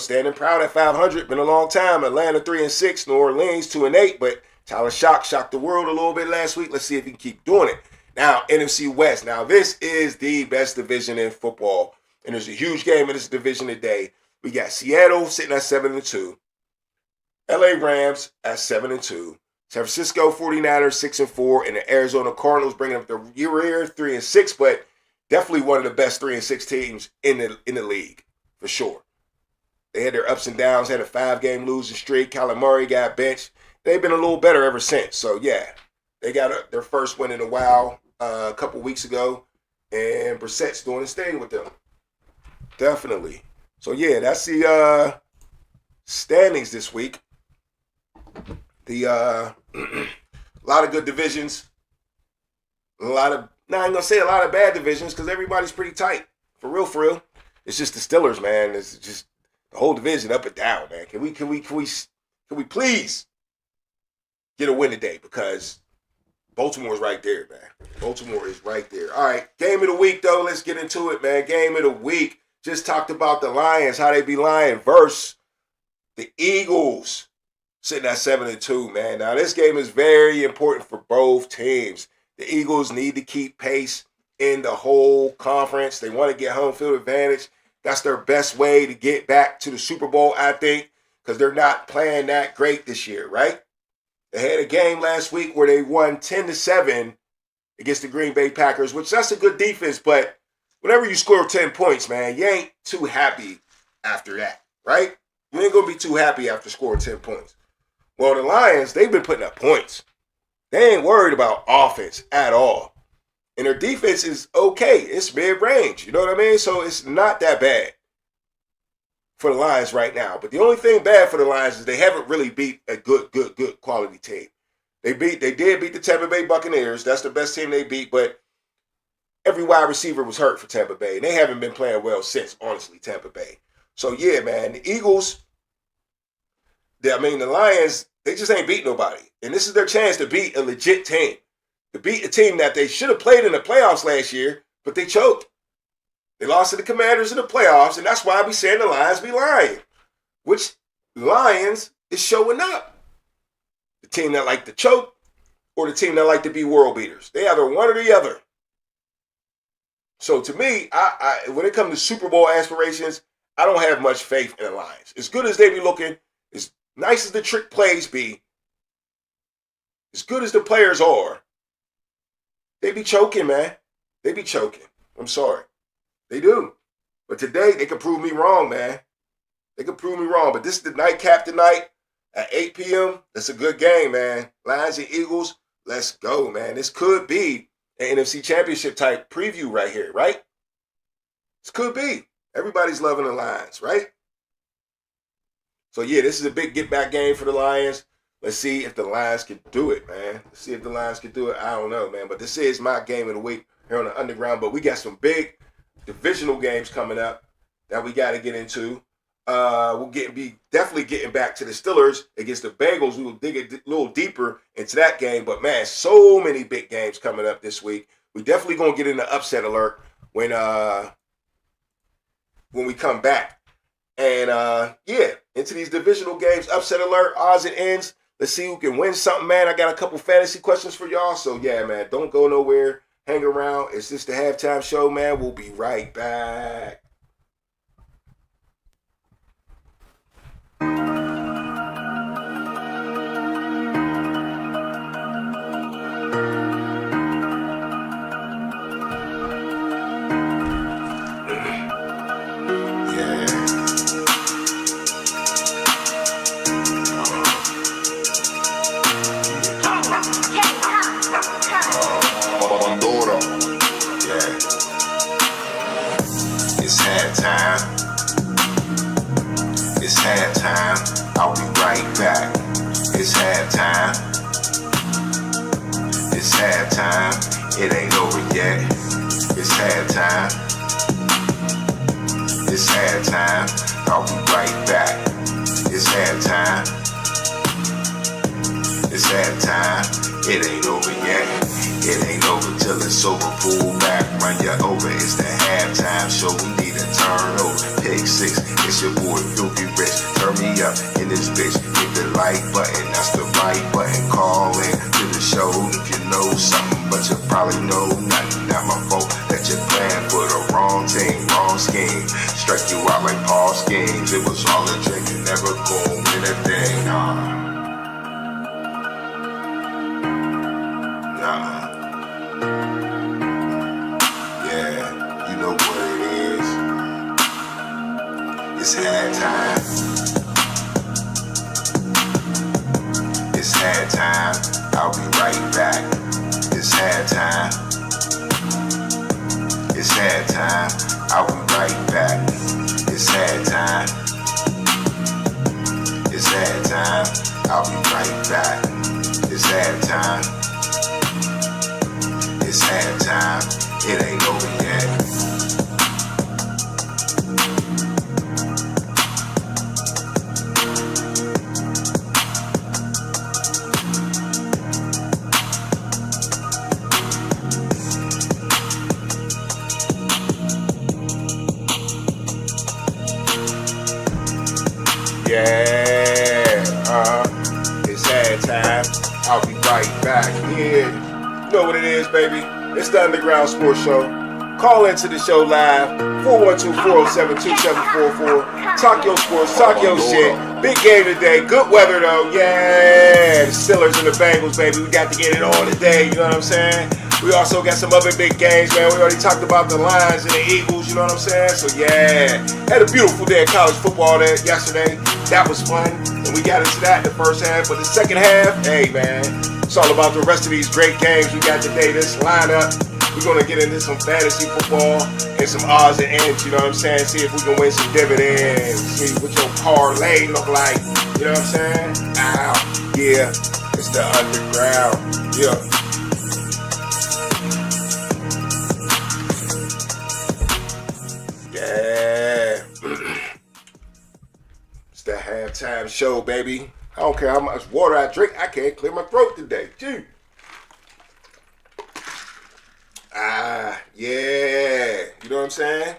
Standing proud at 500. Been a long time. Atlanta 3-6. New Orleans 2-8. But Tyler shocked the world a little bit last week. Let's see if he can keep doing it. Now, NFC West. Now, this is the best division in football. And there's a huge game in this division today. We got Seattle sitting at 7-2. LA Rams at 7-2. San Francisco 49ers 6-4. And the Arizona Cardinals bringing up the rear 3-6. But definitely one of the best 3-6 teams in the league, for sure. They had their ups and downs, had a 5-game losing streak. Kyler Murray got benched. They've been a little better ever since. So, yeah, they got their first win in a while a couple weeks ago. And Brissett's doing his thing with them. Definitely. So, yeah, that's the standings this week. A lot of good divisions. I ain't going to say a lot of bad divisions because everybody's pretty tight. For real. It's just the Steelers, man. It's just the whole division up and down, man. Can we please get a win today? Because Baltimore's right there, man. Baltimore is right there. All right, game of the week, though. Let's get into it, man. Game of the week. Just talked about the Lions, how they be lying versus the Eagles. Sitting at 7-2, man. Now, this game is very important for both teams. The Eagles need to keep pace in the whole conference. They want to get home field advantage. That's their best way to get back to the Super Bowl, I think, because they're not playing that great this year, right? They had a game last week where they won 10-7 against the Green Bay Packers, which that's a good defense, but whenever you score 10 points, man, you ain't too happy after that, right? You ain't going to be too happy after scoring 10 points. Well, the Lions, they've been putting up points. They ain't worried about offense at all. And their defense is okay. It's mid-range. You know what I mean? So it's not that bad for the Lions right now. But the only thing bad for the Lions is they haven't really beat a good quality team. They did beat the Tampa Bay Buccaneers. That's the best team they beat. But every wide receiver was hurt for Tampa Bay. And they haven't been playing well since, honestly, Tampa Bay. So, yeah, man, the Eagles, the Lions, they just ain't beat nobody. And this is their chance to beat a legit team. To beat a team that they should have played in the playoffs last year, but they choked. They lost to the Commanders in the playoffs, and that's why I be saying the Lions be lying. Which Lions is showing up? The team that like to choke or the team that like to be world beaters. They either one or the other. So to me, I when it comes to Super Bowl aspirations, I don't have much faith in the Lions. As good as they be looking, as nice as the trick plays be, as good as the players are, they be choking, man. They be choking. I'm sorry. They do. But today, they can prove me wrong, man. They can prove me wrong. But this is the nightcap tonight at 8 p.m. That's a good game, man. Lions and Eagles, let's go, man. This could be an NFC Championship type preview right here, right? This could be. Everybody's loving the Lions, right? So, yeah, this is a big get-back game for the Lions. Let's see if the Lions can do it, man. Let's see if the Lions can do it. I don't know, man. But this is my game of the week here on the Underground. But we got some big divisional games coming up that we got to get into. We'll be definitely getting back to the Steelers against the Bengals. We will dig a little deeper into that game. But, man, so many big games coming up this week. We definitely going to get in the upset alert when when we come back. And yeah, into these divisional games, upset alert, odds and ends. Let's see who can win something, man. I got a couple fantasy questions for y'all. So yeah, man, don't go nowhere. Hang around. It's just the halftime show, man. We'll be right back. I'll be right back. It's halftime. It's halftime. It ain't over yet. It's halftime. It's halftime. I'll be right back. It's halftime. It's halftime. It ain't over yet. It ain't over till it's over. Pull back, run you over. It's the halftime show. We need a turnover. Pick six. It's your boy Filthy Rich. Turn me up in this bitch. Hit the like button. That's the right button. Call in to the show if you know something, but you probably know nothing. Not my fault that you're playing for the wrong team, wrong scheme. Strike you out like Paul schemes. It was all a dream. You never gon' win a thing. Nah. Yeah, you know what it is. It's halftime. It's halftime. I'll be right back. It's halftime. It's halftime. I'll be right back. It's halftime. It's halftime. I'll be right back. It's halftime. It's halftime. It ain't over yet. It's halftime. I'll be right back. Yeah, you know what it is, baby. It's the Underground Sports Show. Call into the show live, 412-407-2744. Talk your sports, talk your shit. Big game today. Good weather, though. Yeah, the Steelers and the Bengals, baby. We got to get it on today, you know what I'm saying? We also got some other big games, man. We already talked about the Lions and the Eagles, you know what I'm saying? So, yeah, had a beautiful day of college football there yesterday. That was fun, and we got into that in the first half. But the second half, hey, man, it's all about the rest of these great games we got today. This lineup, we're going to get into some fantasy football and some odds and ends, you know what I'm saying? See if we can win some dividends. See what your parlay look like, you know what I'm saying? Ow, yeah, it's the Underground, yeah. Yeah. It's the halftime show, baby. I don't care how much water I drink. I can't clear my throat today. Gee. Yeah. You know what I'm saying?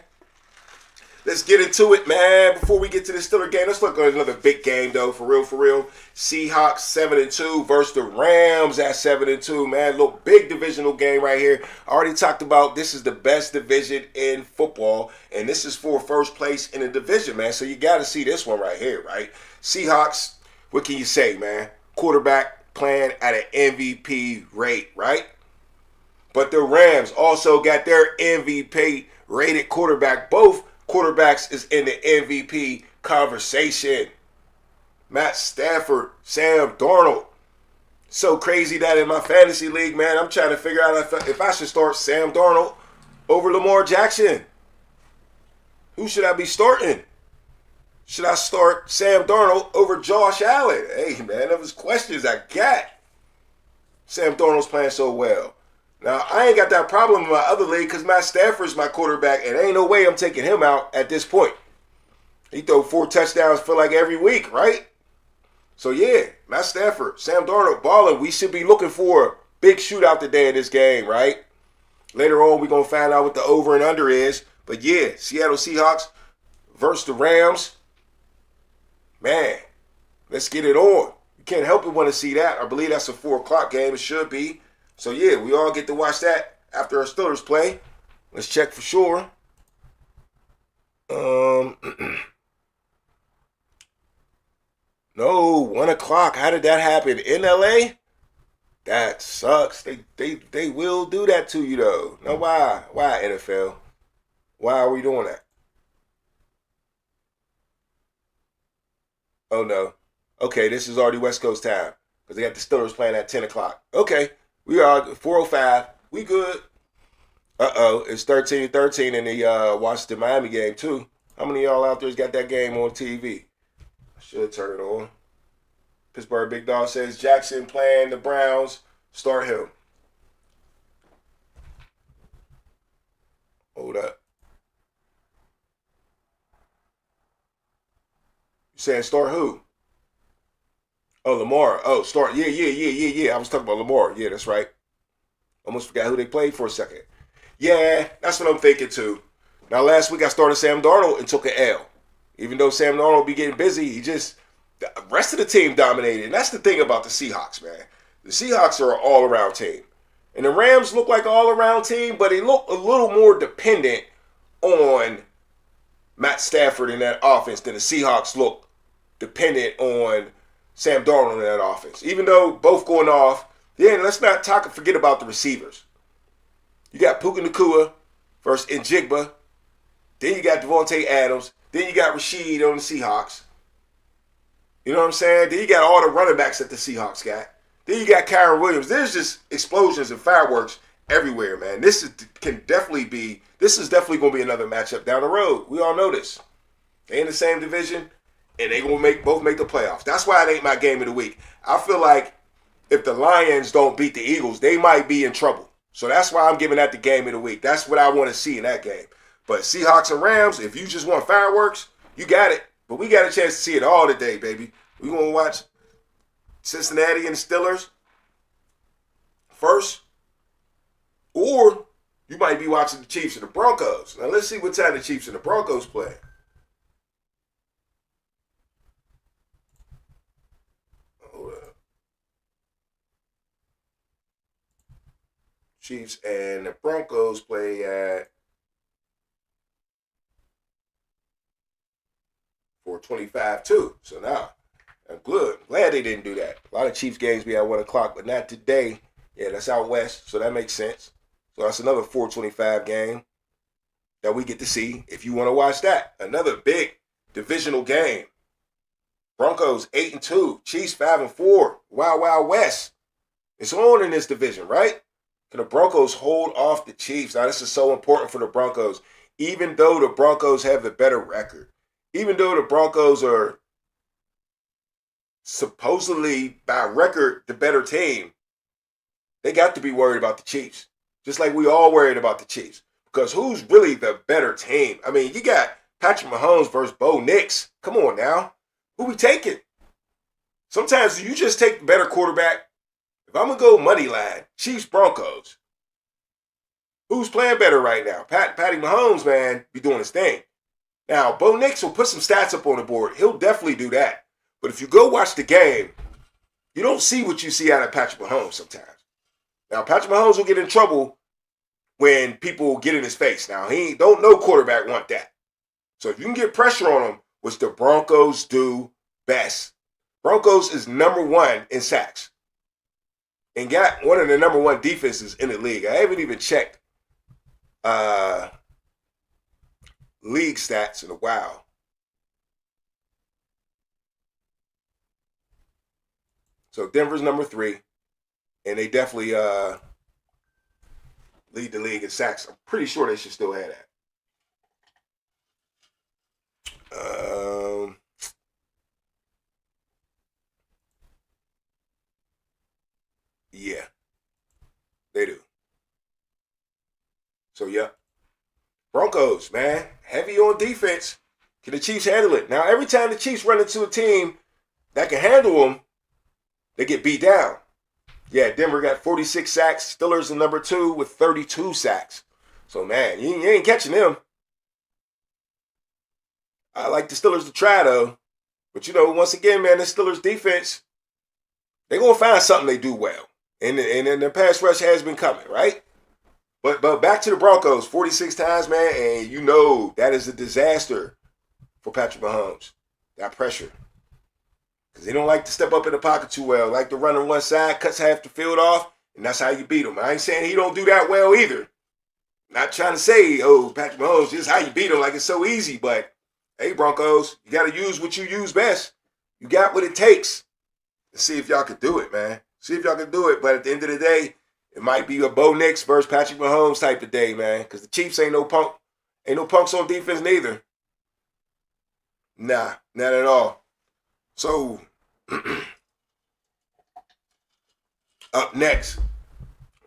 Let's get into it, man. Before we get to the Steelers game, let's look at another big game, though. For real, for real. Seahawks 7-2 versus the Rams at 7-2, man. Little big divisional game right here. I already talked about this is the best division in football, and this is for first place in the division, man. So you got to see this one right here, right? Seahawks, what can you say, man? Quarterback playing at an MVP rate, right? But the Rams also got their MVP rated quarterback. Both quarterbacks is in the MVP conversation. Matt Stafford, Sam Darnold. So crazy that in my fantasy league, man, I'm trying to figure out if I should start Sam Darnold over Lamar Jackson. Who should I be starting? Should I start Sam Darnold over Josh Allen? Hey, man, that was questions I got. Sam Darnold's playing so well. Now, I ain't got that problem in my other league because Matt Stafford's my quarterback, and ain't no way I'm taking him out at this point. He throw 4 touchdowns for like every week, right? So, yeah, Matt Stafford, Sam Darnold, balling. We should be looking for a big shootout today in this game, right? Later on, we're going to find out what the over and under is. But, yeah, Seattle Seahawks versus the Rams. Man, let's get it on. You can't help but want to see that. I believe that's a 4 o'clock game. It should be. So, yeah, we all get to watch that after our Steelers play. Let's check for sure. No, 1 o'clock. How did that happen? In LA? That sucks. They will do that to you, though. Now, why? Why, NFL? Why are we doing that? Oh, no. Okay, this is already West Coast time because they got the Steelers playing at 10 o'clock. Okay, we are 4:05. We good. Uh-oh, it's 13-13 in the Washington-Miami game, too. How many of y'all out there's got that game on TV? I should turn it on. Pittsburgh Big Dog says Jackson playing the Browns. Start him. Hold up. You saying start who? Oh, Lamar. Oh, start. Yeah. I was talking about Lamar. Yeah, that's right. Almost forgot who they played for a second. Yeah, that's what I'm thinking too. Now, last week I started Sam Darnold and took an L. Even though Sam Darnold be getting busy, the rest of the team dominated. And that's the thing about the Seahawks, man. The Seahawks are an all-around team. And the Rams look like an all-around team, but they look a little more dependent on Matt Stafford in that offense than the Seahawks look dependent on Sam Darnold in that offense. Even though both going off, then let's not forget about the receivers. You got Puka Nacua versus Njigba. Then you got Devontae Adams. Then you got Rashid on the Seahawks. You know what I'm saying? Then you got all the running backs that the Seahawks got. Then you got Kyron Williams. There's just explosions and fireworks everywhere, man. This is definitely going to be another matchup down the road. We all know this. They in the same division, and they going to both make the playoffs. That's why it ain't my game of the week. I feel like if the Lions don't beat the Eagles, they might be in trouble. So that's why I'm giving that the game of the week. That's what I want to see in that game. But Seahawks and Rams, if you just want fireworks, you got it. But we got a chance to see it all today, baby. We going to watch Cincinnati and the Steelers first. Or you might be watching the Chiefs and the Broncos. Now let's see what time the Chiefs and the Broncos play. Hold up. Chiefs and the Broncos play at 4:25 too. So now, I'm good. Glad they didn't do that. A lot of Chiefs games be at 1 o'clock, but not today. Yeah, that's out west, so that makes sense. So that's another 4:25 game that we get to see if you want to watch that. Another big divisional game. Broncos 8-2, Chiefs 5-4. Wild Wild West. It's on in this division, right? Can the Broncos hold off the Chiefs? Now, this is so important for the Broncos. Even though the Broncos have the better record, even though the Broncos are supposedly, by record, the better team, they got to be worried about the Chiefs. Just like we all worried about the Chiefs. Because who's really the better team? I mean, you got Patrick Mahomes versus Bo Nix. Come on now. Who we taking? Sometimes you just take the better quarterback. If I'm going to go money line, Chiefs, Broncos. Who's playing better right now? Patty Mahomes, man, be doing his thing. Now, Bo Nix will put some stats up on the board. He'll definitely do that. But if you go watch the game, you don't see what you see out of Patrick Mahomes sometimes. Now, Patrick Mahomes will get in trouble when people get in his face. Now, no quarterback want that. So if you can get pressure on him, which the Broncos do best. Broncos is number 1 in sacks. And got one of the number 1 defenses in the league. I haven't even checked league stats in a while. So Denver's number 3. And they definitely lead the league in sacks. I'm pretty sure they should still have that. Yeah, they do. So, yeah. Broncos, man, heavy on defense. Can the Chiefs handle it? Now, every time the Chiefs run into a team that can handle them, they get beat down. Yeah, Denver got 46 sacks. Steelers in number 2 with 32 sacks. So, man, you ain't catching them. I like the Steelers to try, though. But, once again, man, the Steelers defense, they're going to find something they do well. And the pass rush has been coming, right? But back to the Broncos, 46 times, man, and that is a disaster for Patrick Mahomes. That pressure. Because they don't like to step up in the pocket too well. Like to run on one side, cuts half the field off, and that's how you beat him. I ain't saying he don't do that well either. Not trying to say, Patrick Mahomes, this is how you beat him like it's so easy. But, hey, Broncos, you got to use what you use best. You got what it takes. Let's see if y'all can do it, man. See if y'all can do it. But at the end of the day, it might be a Bo Nix versus Patrick Mahomes type of day, man. Because the Chiefs ain't no punks on defense neither. Nah, not at all. So, up next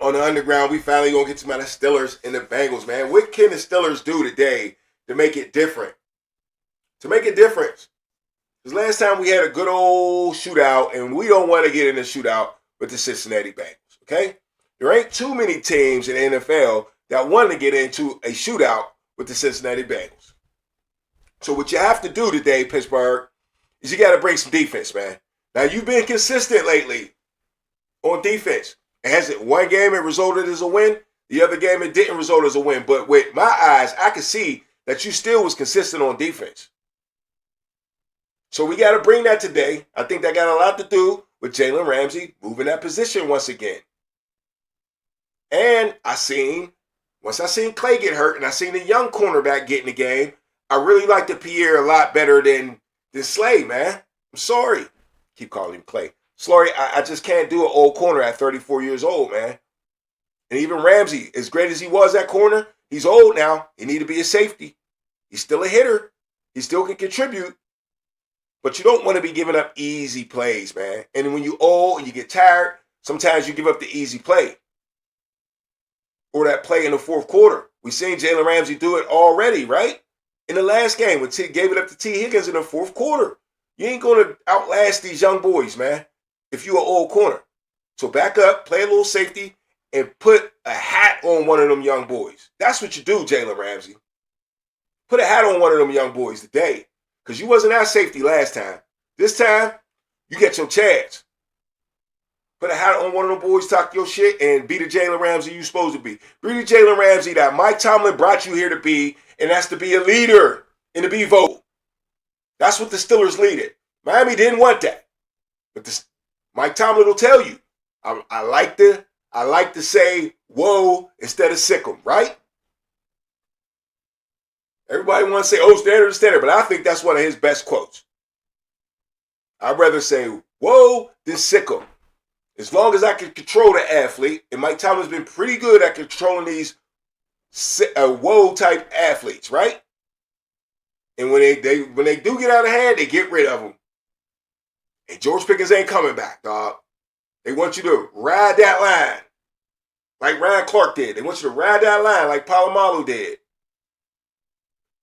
on the Underground, we finally gonna get to my Steelers and the Bengals, man. What can the Steelers do today to make it different? To make a difference. Because last time we had a good old shootout, and we don't want to get in a shootout with the Cincinnati Bengals, okay? There ain't too many teams in the NFL that want to get into a shootout with the Cincinnati Bengals. So what you have to do today, Pittsburgh, is you got to bring some defense, man. Now, you've been consistent lately on defense. And has it one game it resulted as a win? The other game it didn't result as a win. But with my eyes, I can see that you still was consistent on defense. So we got to bring that today. I think that got a lot to do with Jalen Ramsey moving that position once again. And once I seen Clay get hurt and I seen the young cornerback get in the game, I really liked the Pierre a lot better than Slay, man. I'm sorry. Keep calling him Clay. Sorry, I just can't do an old corner at 34 years old, man. And even Ramsey, as great as he was at corner, he's old now. He need to be a safety. He's still a hitter. He still can contribute. But you don't want to be giving up easy plays, man. And when you old and you get tired, sometimes you give up the easy play. Or that play in the fourth quarter. We seen Jalen Ramsey do it already, right? In the last game, when T gave it up to T. Higgins in the fourth quarter. You ain't going to outlast these young boys, man, if you're an old corner. So back up, play a little safety, and put a hat on one of them young boys. That's what you do, Jalen Ramsey. Put a hat on one of them young boys today. Because you wasn't at safety last time. This time, you get your chance. Put a hat on one of them boys, talk your shit, and be the Jalen Ramsey you supposed to be. Be the Jalen Ramsey that Mike Tomlin brought you here to be, and that's to be a leader and to be vocal. That's what the Steelers needed. Miami didn't want that. But Mike Tomlin will tell you, I like to say whoa instead of sick 'em, right? Everybody wants to say, standard, but I think that's one of his best quotes. I'd rather say whoa than sick 'em. As long as I can control the athlete, and Mike Tomlin's been pretty good at controlling these whoa type athletes, right? And when they do get out of hand, they get rid of them. And George Pickens ain't coming back, dog. They want you to ride that line like Ryan Clark did. They want you to ride that line like Palomalu did.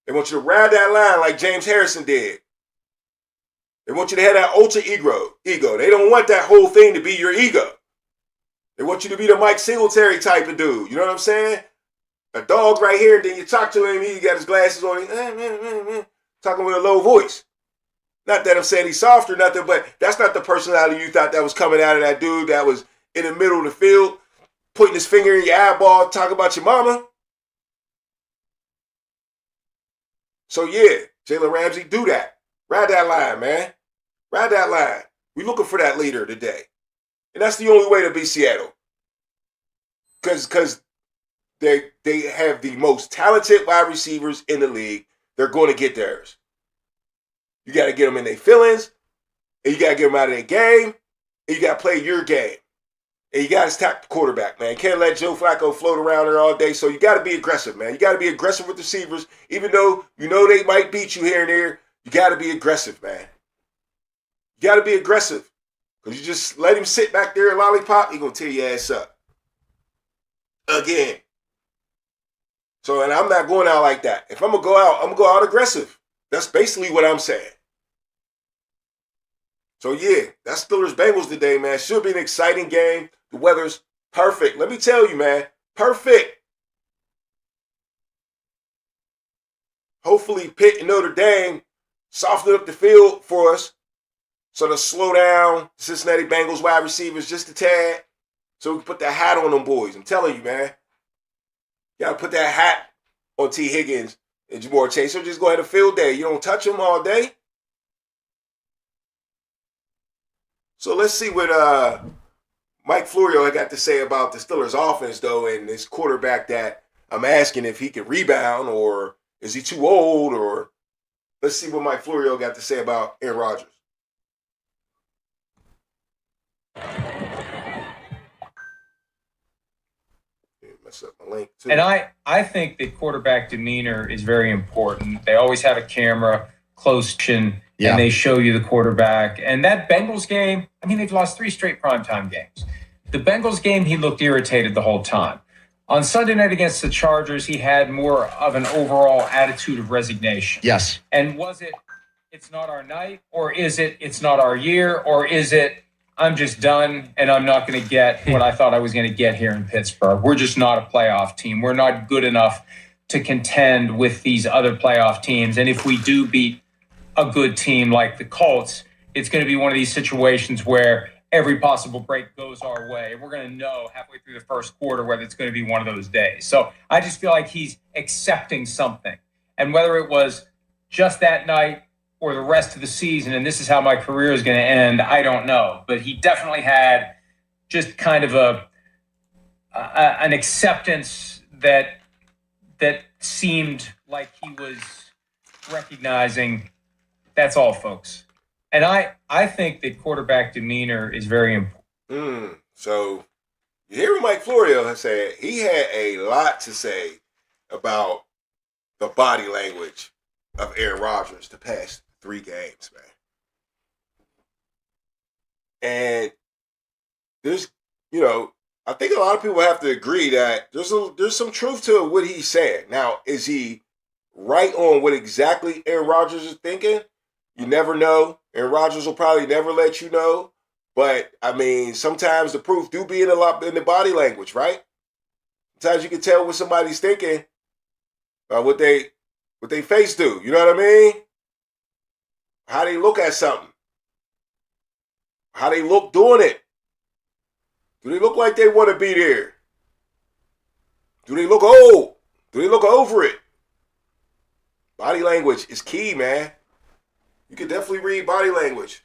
They want you to ride that line like James Harrison did. They want you to have that ultra ego. They don't want that whole thing to be your ego. They want you to be the Mike Singletary type of dude. You know what I'm saying? A dog right here, and then you talk to him, he got his glasses on, talking with a low voice. Not that I'm saying he's soft or nothing, but that's not the personality you thought that was coming out of that dude that was in the middle of the field, putting his finger in your eyeball, talking about your mama. So yeah, Jalen Ramsey, do that. Ride that line, man. Ride that line. We're looking for that leader today. And that's the only way to beat Seattle. Because they have the most talented wide receivers in the league. They're going to get theirs. You got to get them in their feelings, and you got to get them out of their game, and you got to play your game. And you got to stack the quarterback, man. You can't let Joe Flacco float around there all day, so you got to be aggressive, man. You got to be aggressive with receivers, even though you know they might beat you here and there. You got to be aggressive, man. You got to be aggressive. Because you just let him sit back there and lollipop, he's going to tear your ass up. Again. So, and I'm not going out like that. If I'm going to go out, I'm going to go out aggressive. That's basically what I'm saying. So, yeah, that's Steelers Bengals today, man. Should be an exciting game. The weather's perfect. Let me tell you, man. Perfect. Hopefully, Pitt and Notre Dame soften up the field for us, sort of slow down Cincinnati Bengals wide receivers just a tad, so we can put that hat on them boys. I'm telling you, man. You gotta put that hat on T. Higgins and Jamar Chase. So just go ahead and field day. You don't touch them all day. So let's see what Mike Florio got to say about the Steelers offense, though, and this quarterback that I'm asking if he can rebound, or is he too old, or let's see what Mike Florio got to say about Aaron Rodgers. Mess up my link too. And I think that quarterback demeanor is very important. They always have a camera close and they show you the quarterback. And that Bengals game, I mean, they've lost 3 straight primetime games. The Bengals game, he looked irritated the whole time. On Sunday night against the Chargers, he had more of an overall attitude of resignation. Yes. And was it, it's not our night, or is it, it's not our year, or is it, I'm just done and I'm not going to get what I thought I was going to get here in Pittsburgh. We're just not a playoff team. We're not good enough to contend with these other playoff teams. And if we do beat a good team like the Colts, it's going to be one of these situations where every possible break goes our way. We're going to know halfway through the first quarter whether it's going to be one of those days. So I just feel like he's accepting something. And whether it was just that night or the rest of the season, and this is how my career is going to end, I don't know. But he definitely had just kind of an acceptance that seemed like he was recognizing that's all, folks. And I think that quarterback demeanor is very important. So you hear what Mike Florio has said. He had a lot to say about the body language of Aaron Rodgers the past 3 games, man. And there's, I think a lot of people have to agree that there's some truth to what he's saying. Now, is he right on what exactly Aaron Rodgers is thinking? You never know. Aaron Rodgers will probably never let you know. But, I mean, sometimes the proof do be in the body language, right? Sometimes you can tell what somebody's thinking by what they face do. You know what I mean? How they look at something. How they look doing it. Do they look like they want to be there? Do they look old? Do they look over it? Body language is key, man. You can definitely read body language.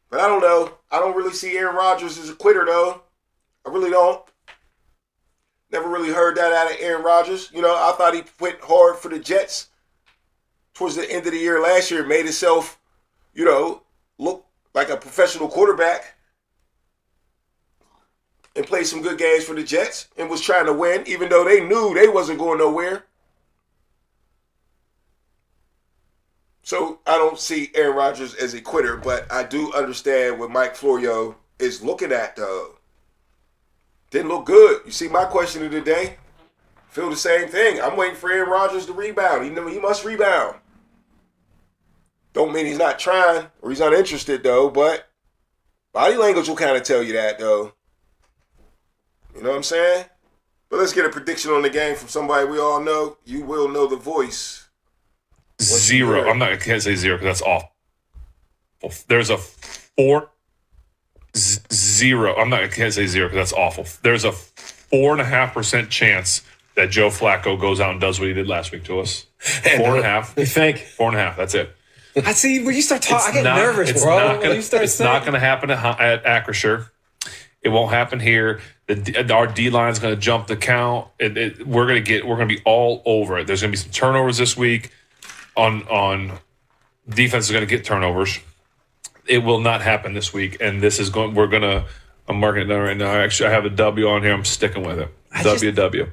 But I don't know. I don't really see Aaron Rodgers as a quitter, though. I really don't. Never really heard that out of Aaron Rodgers. I thought he went hard for the Jets towards the end of the year last year. Made himself, look like a professional quarterback. And played some good games for the Jets. And was trying to win, even though they knew they wasn't going nowhere. So I don't see Aaron Rodgers as a quitter, but I do understand what Mike Florio is looking at, though. Didn't look good. You see my question of the day? Feel the same thing. I'm waiting for Aaron Rodgers to rebound. He must rebound. Don't mean he's not trying or he's not interested, though, but body language will kind of tell you that, though. You know what I'm saying? But let's get a prediction on the game from somebody we all know. You will know the voice. 0. I can't say 0 because that's awful. There's a 0. I can't say 0 because that's awful. There's a 4.5% chance that Joe Flacco goes out and does what he did last week to us. 4.5. You think? 4.5. That's it. I see. When you start talking, I get nervous, bro. It's not going to happen at Acrisure. It won't happen here. Our D line is going to jump the count. We're going to be all over it. There's going to be some turnovers this week. On defense is going to get turnovers. It will not happen this week, and this is going. I'm marking it down right now. Actually, I have a W on here. I'm sticking with it. W.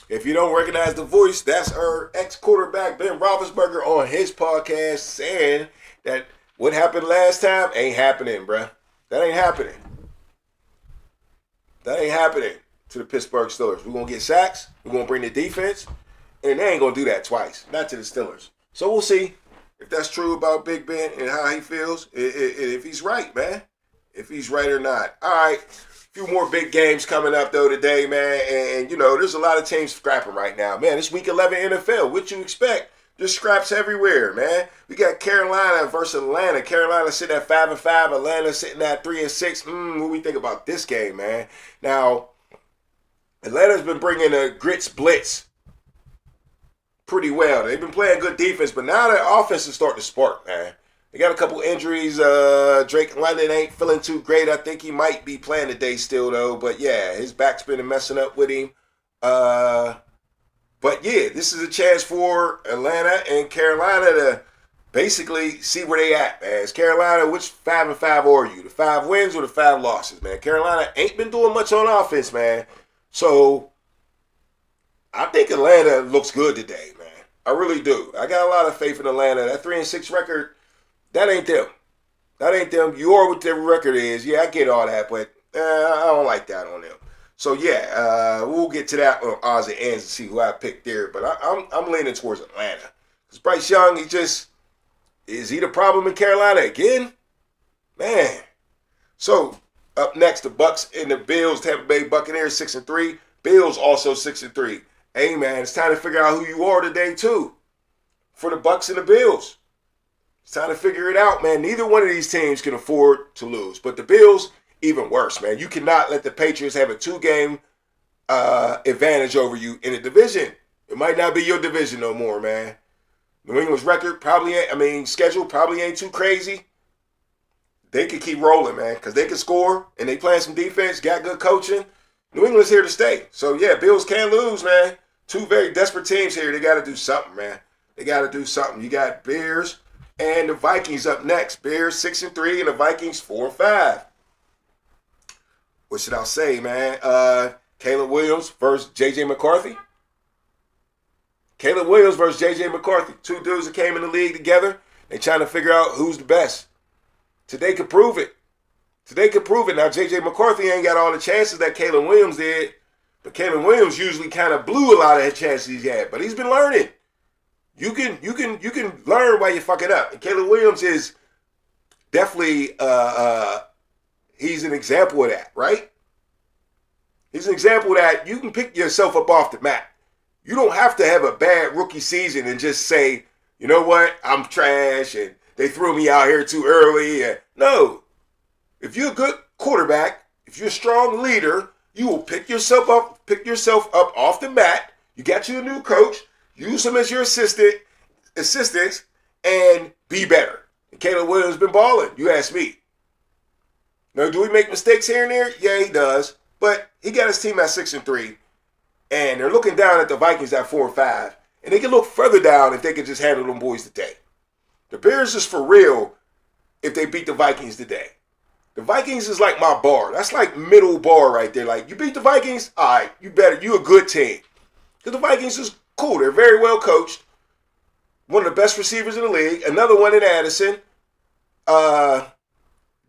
If you don't recognize the voice, that's our ex-quarterback Ben Roethlisberger on his podcast saying that what happened last time ain't happening, bruh. That ain't happening. That ain't happening to the Pittsburgh Steelers. We're going to get sacks. We're going to bring the defense. And they ain't going to do that twice. Not to the Steelers. So we'll see if that's true about Big Ben and how he feels. If he's right, man. If he's right or not. All right. A few more big games coming up, though, today, man. And there's a lot of teams scrapping right now. Man, it's Week 11 NFL. What you expect? There's scraps everywhere, man. We got Carolina versus Atlanta. Carolina sitting at 5-5. Atlanta sitting at 3-6. What do we think about this game, man? Now, Atlanta's been bringing a grits blitz pretty well. They've been playing good defense, but now their offense is starting to spark, man. They got a couple injuries. Drake London ain't feeling too great. I think he might be playing today still, though. But, yeah, his back's been messing up with him. But, yeah, this is a chance for Atlanta and Carolina to basically see where they at, man. It's Carolina, which 5-5 are you? The 5 wins or the 5 losses, man? Carolina ain't been doing much on offense, man. So, I think Atlanta looks good today, man. I really do. I got a lot of faith in Atlanta. That 3-6 record, that ain't them. That ain't them. You are what their record is. Yeah, I get all that, but I don't like that on them. So, yeah, we'll get to that on odds and ends and see who I picked there. But I'm leaning towards Atlanta. Because Bryce Young, is he the problem in Carolina again? Man. So, up next, the Bucks and the Bills. Tampa Bay Buccaneers 6-3. Bills also 6-3. Hey, man, it's time to figure out who you are today, too. For the Bucks and the Bills. It's time to figure it out, man. Neither one of these teams can afford to lose. But the Bills, even worse, man. You cannot let the Patriots have a 2-game advantage over you in a division. It might not be your division no more, man. New England's record schedule probably ain't too crazy. They could keep rolling, man, because they can score and they playing some defense, got good coaching. New England's here to stay. So, yeah, Bills can't lose, man. 2 very desperate teams here. They got to do something, man. They got to do something. You got Bears and the Vikings up next. Bears 6-3 and the Vikings 4-5. What should I say, man? Caleb Williams versus J.J. McCarthy. Caleb Williams versus J.J. McCarthy. 2 dudes that came in the league together. They trying to figure out who's the best. Today could prove it. Now, J.J. McCarthy ain't got all the chances that Caleb Williams did. But Caleb Williams usually kind of blew a lot of the chances he's had. But he's been learning. You can learn while you fuck it up. And Caleb Williams is definitely he's an example of that, right? He's an example of that. You can pick yourself up off the mat. You don't have to have a bad rookie season and just say, you know what, I'm trash and they threw me out here too early. No. If you're a good quarterback, if you're a strong leader, you will pick yourself up off the mat. You got you a new coach. Use him as your assistants, and be better. And Caleb Williams been balling. You ask me. Now, do we make mistakes here and there? Yeah, he does. But he got his team at 6-3, and they're looking down at the Vikings at 4-5, and they can look further down if they can just handle them boys today. The Bears is for real if they beat the Vikings today. The Vikings is like my bar. That's like middle bar right there. Like, you beat the Vikings, all right, you a good team. Because the Vikings is cool. They're very well coached. One of the best receivers in the league. Another one in Addison.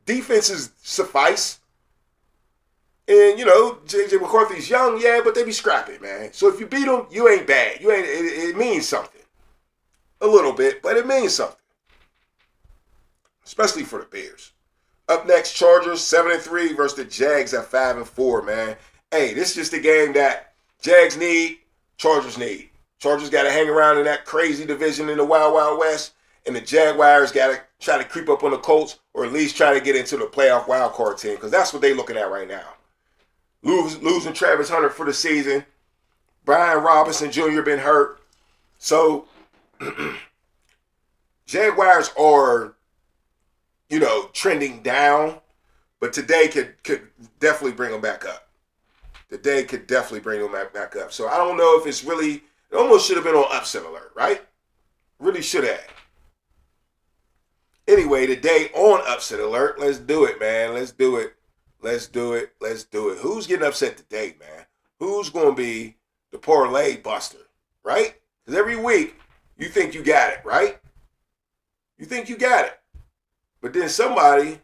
Defenses suffice. And, J.J. McCarthy's young, yeah, but they be scrapping, man. So if you beat them, you ain't bad. It means something. A little bit, but it means something. Especially for the Bears. Up next, Chargers 7-3 versus the Jags at 5-4, man. Hey, this is just a game that Jags need, Chargers need. Chargers got to hang around in that crazy division in the Wild Wild West, and the Jaguars got to try to creep up on the Colts or at least try to get into the playoff wild card team because that's what they're looking at right now. Losing Travis Hunter for the season. Brian Robinson Jr. been hurt. So, Jaguars are, trending down, but today could definitely bring them back up. Today could definitely bring them back up. So I don't know if it's really, it almost should have been on upset alert, right? Really should have. Anyway, today on upset alert, let's do it, man. Let's do it. Who's getting upset today, man? Who's going to be the parlay buster, right? Because every week you think you got it, right? You think you got it. But then somebody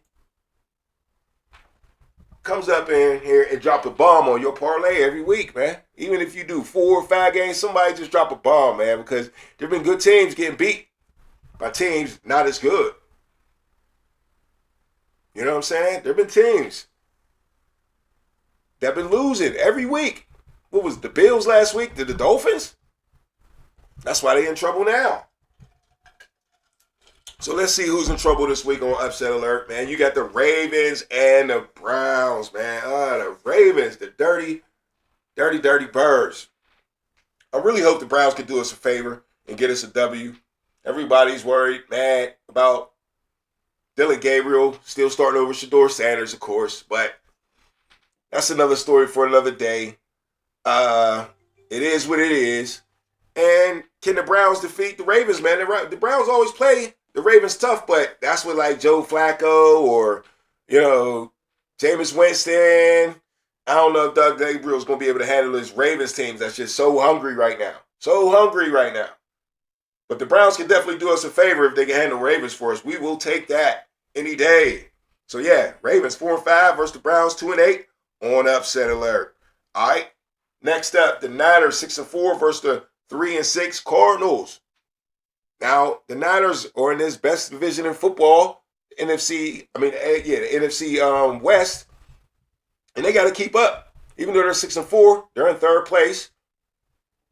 comes up in here and drop a bomb on your parlay every week, man. Even if you do 4 or 5 games, somebody just drop a bomb, man, because there have been good teams getting beat by teams not as good. You know what I'm saying? There have been teams that have been losing every week. What was the Bills last week? The Dolphins? That's why they're in trouble now. So let's see who's in trouble this week on Upset Alert, man. You got the Ravens and the Browns, man. The Ravens, the dirty birds. I really hope the Browns can do us a favor and get us a W. Everybody's worried, mad about Dylan Gabriel still starting over Shedeur Sanders, of course, but that's another story for another day. It is what it is. And can the Browns defeat the Ravens, man? The Browns always play the Ravens tough, but that's with like Joe Flacco or, Jameis Winston. I don't know if Doug Gabriel is going to be able to handle his Ravens teams that's just so hungry right now. But the Browns can definitely do us a favor if they can handle Ravens for us. We will take that any day. So, yeah, Ravens 4-5 versus the Browns 2-8 on Upset Alert. All right, next up, the Niners 6-4 versus the 3-6 Cardinals. Now, the Niners are in this best division in football, the NFC West, and they got to keep up. Even though they're 6-4, they're in third place.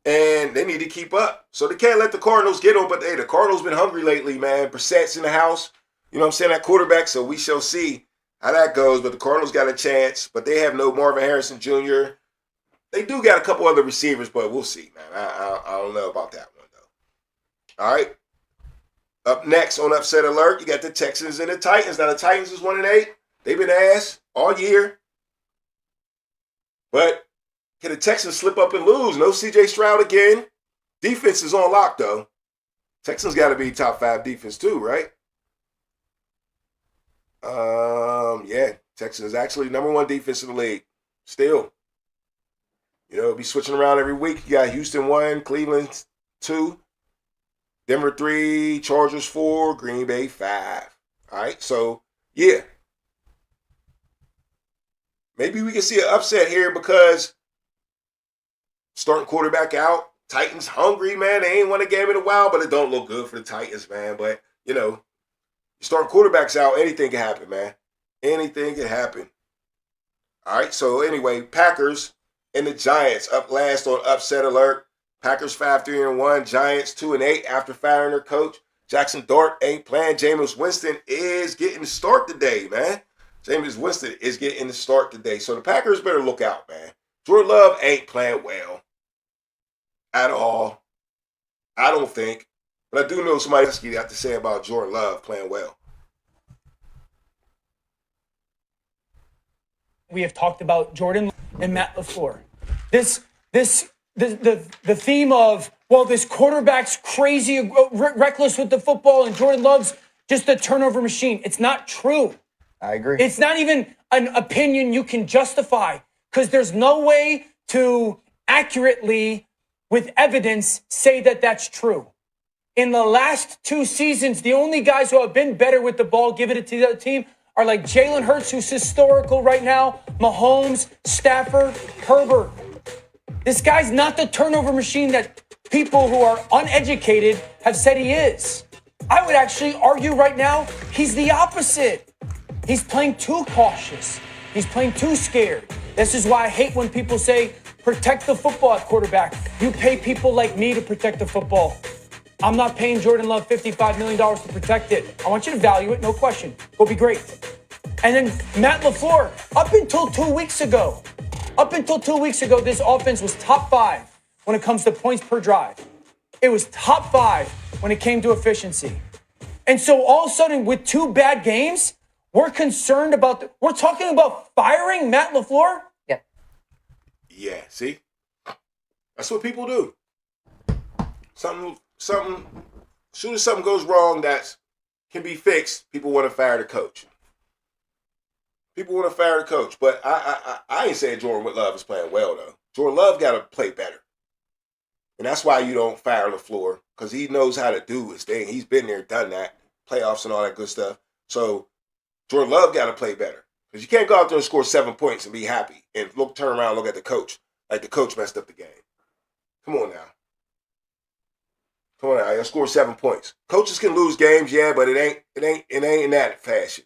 And they need to keep up. So they can't let the Cardinals get them. But, hey, the Cardinals been hungry lately, man. Brissett's in the house. You know what I'm saying? That quarterback. So we shall see how that goes. But the Cardinals got a chance. But they have no Marvin Harrison Jr. They do got a couple other receivers. But we'll see, man. I don't know about that one, though. All right. Up next on Upset Alert, you got the Texans and the Titans. Now, the Titans is 1-8. They've been ass all year. But can the Texans slip up and lose? No C.J. Stroud again. Defense is on lock, though. Texans got to be top 5 defense, too, right? Yeah. Texans actually number 1 defense in the league. Still. Be switching around every week. You got Houston 1, Cleveland 2, Denver 3, Chargers 4, Green Bay 5. All right, so, yeah. Maybe we can see an upset here because starting quarterback out. Titans hungry, man. They ain't won a game in a while, but it don't look good for the Titans, man. But, starting quarterbacks out, anything can happen, man. Anything can happen. All right, so anyway, Packers and the Giants up last on Upset Alert. Packers 5-3-1, Giants 2-8 after firing their coach. Jackson Dart ain't playing. Jameis Winston is getting the start today, man. Jameis Winston is getting the start today. So the Packers better look out, man. Jordan Love ain't playing well at all. I don't think. But I do know somebody else got to say about Jordan Love playing well. We have talked about Jordan and Matt LaFleur. The theme of, this quarterback's crazy, reckless with the football, and Jordan Love's just a turnover machine. It's not true. I agree. It's not even an opinion you can justify because there's no way to accurately, with evidence, say that that's true. In the last 2 seasons, the only guys who have been better with the ball, give it to the other team, are like Jalen Hurts, who's historical right now, Mahomes, Stafford, Herbert. This guy's not the turnover machine that people who are uneducated have said he is. I would actually argue right now he's the opposite. He's playing too cautious. He's playing too scared. This is why I hate when people say, protect the football at quarterback. You pay people like me to protect the football. I'm not paying Jordan Love $55 million to protect it. I want you to value it, no question. It'll be great. And then Matt LaFleur, up until 2 weeks ago, this offense was top 5 when it comes to points per drive. It was top 5 when it came to efficiency. And so all of a sudden, with 2 bad games, we're concerned about, we're talking about firing Matt LaFleur? Yeah. Yeah, see? That's what people do. Something, as soon as something goes wrong that can be fixed, people want to fire the coach. But I ain't saying Jordan Love is playing well, though. Jordan Love got to play better. And that's why you don't fire LaFleur, because he knows how to do his thing. He's been there, done that, playoffs and all that good stuff. So Jordan Love got to play better. Because you can't go out there and score 7 points and be happy and turn around and look at the coach like the coach messed up the game. Come on now. You score 7 points. Coaches can lose games, yeah, but it ain't in that fashion.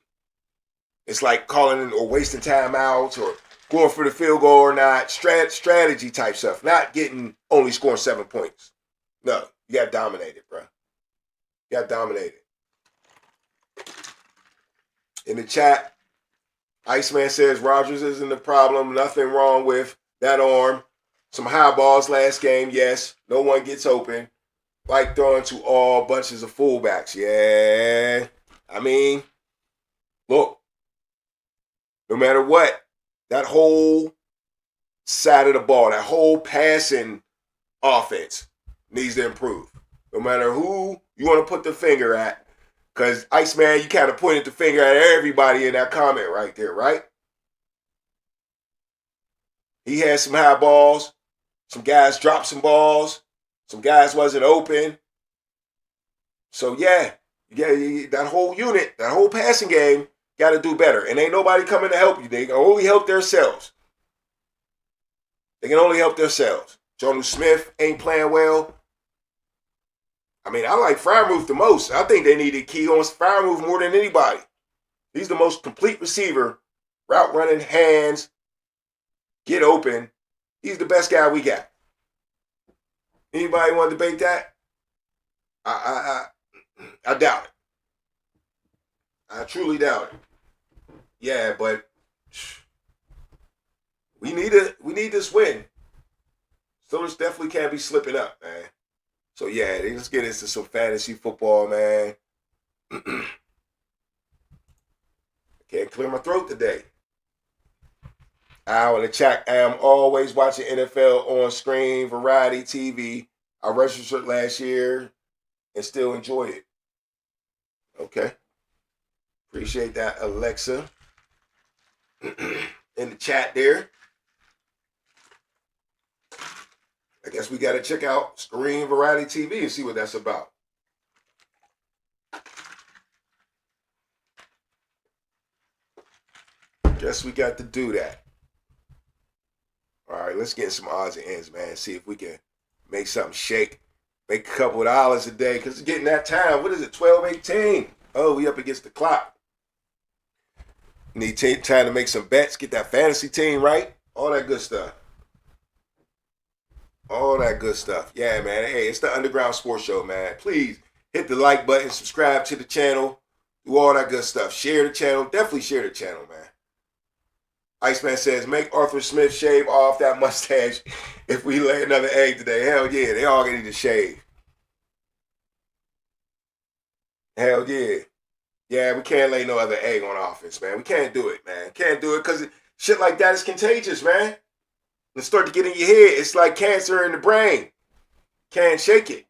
It's like calling in or wasting timeouts or going for the field goal or not. Strategy type stuff. Not only scoring 7 points. No, you got dominated, bro. You got dominated. In the chat, Iceman says Rodgers isn't the problem. Nothing wrong with that arm. Some high balls last game, yes. No one gets open. Like throwing to all bunches of fullbacks. Yeah. I mean, look, no matter what, that whole side of the ball, that whole passing offense needs to improve. No matter who you want to put the finger at, because Iceman, you kind of pointed the finger at everybody in that comment right there, right? He had some high balls. Some guys dropped some balls. Some guys wasn't open. So, yeah, that whole unit, that whole passing game got to do better. And ain't nobody coming to help you. They can only help themselves. They can only help themselves. Jonnu Smith ain't playing well. I mean, I like Freiermuth the most. I think they need to key on Freiermuth more than anybody. He's the most complete receiver. Route running, hands, get open. He's the best guy we got. Anybody want to debate that? I doubt it. I truly doubt it. Yeah, but we need this win. Steelers definitely can't be slipping up, man. So yeah, let's get into some fantasy football, man. I can't clear my throat today. Al in the chat, I am always watching NFL on screen, variety TV. I registered last year and still enjoy it. Okay. Appreciate that, Alexa. In the chat there. I guess we got to check out Screen Variety TV and see what that's about. Guess we got to do that. All right, let's get some odds and ends, man. See if we can make something shake. Make a couple of dollars a day because it's getting that time. What is it, 12:18? Oh, we up against the clock. Need time to make some bets, get that fantasy team right. All that good stuff. All that good stuff. Yeah, man. Hey, it's the Underground Sports Show, man. Please hit the like button, subscribe to the channel, do all that good stuff. Share the channel. Definitely share the channel, man. Iceman says, make Arthur Smith shave off that mustache if we lay another egg today. Hell yeah, they all need to shave. Hell yeah. Yeah, we can't lay no other egg on offense, man. We can't do it, man. Can't do it because shit like that is contagious, man. And start to get in your head. It's like cancer in the brain. Can't shake it.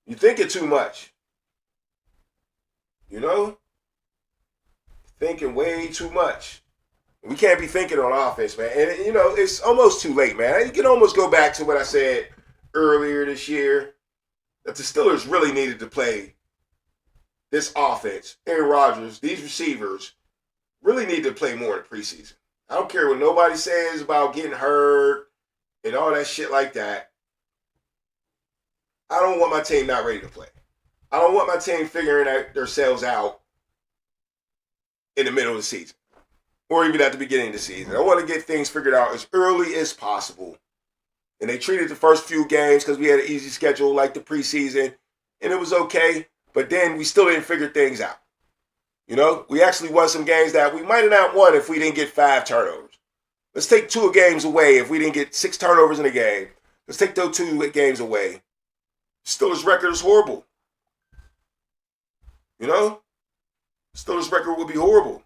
You're thinking too much. You know? Thinking way too much. We can't be thinking on offense, man. And, you know, it's almost too late, man. You can almost go back to what I said earlier this year, that the Steelers really needed to play this offense. Aaron Rodgers, these receivers, really need to play more in the preseason. I don't care what nobody says about getting hurt and all that shit like that. I don't want my team not ready to play. I don't want my team figuring themselves out in the middle of the season or even at the beginning of the season. I want to get things figured out as early as possible. And they treated the first few games because we had an easy schedule like the preseason, and it was okay. But then we still didn't figure things out. You know, we actually won some games that we might have not won if we didn't get 5 turnovers. Let's take 2 games away if we didn't get 6 turnovers in a game. Let's take those 2 games away. Steelers' record is horrible. You know? Steelers' record would be horrible.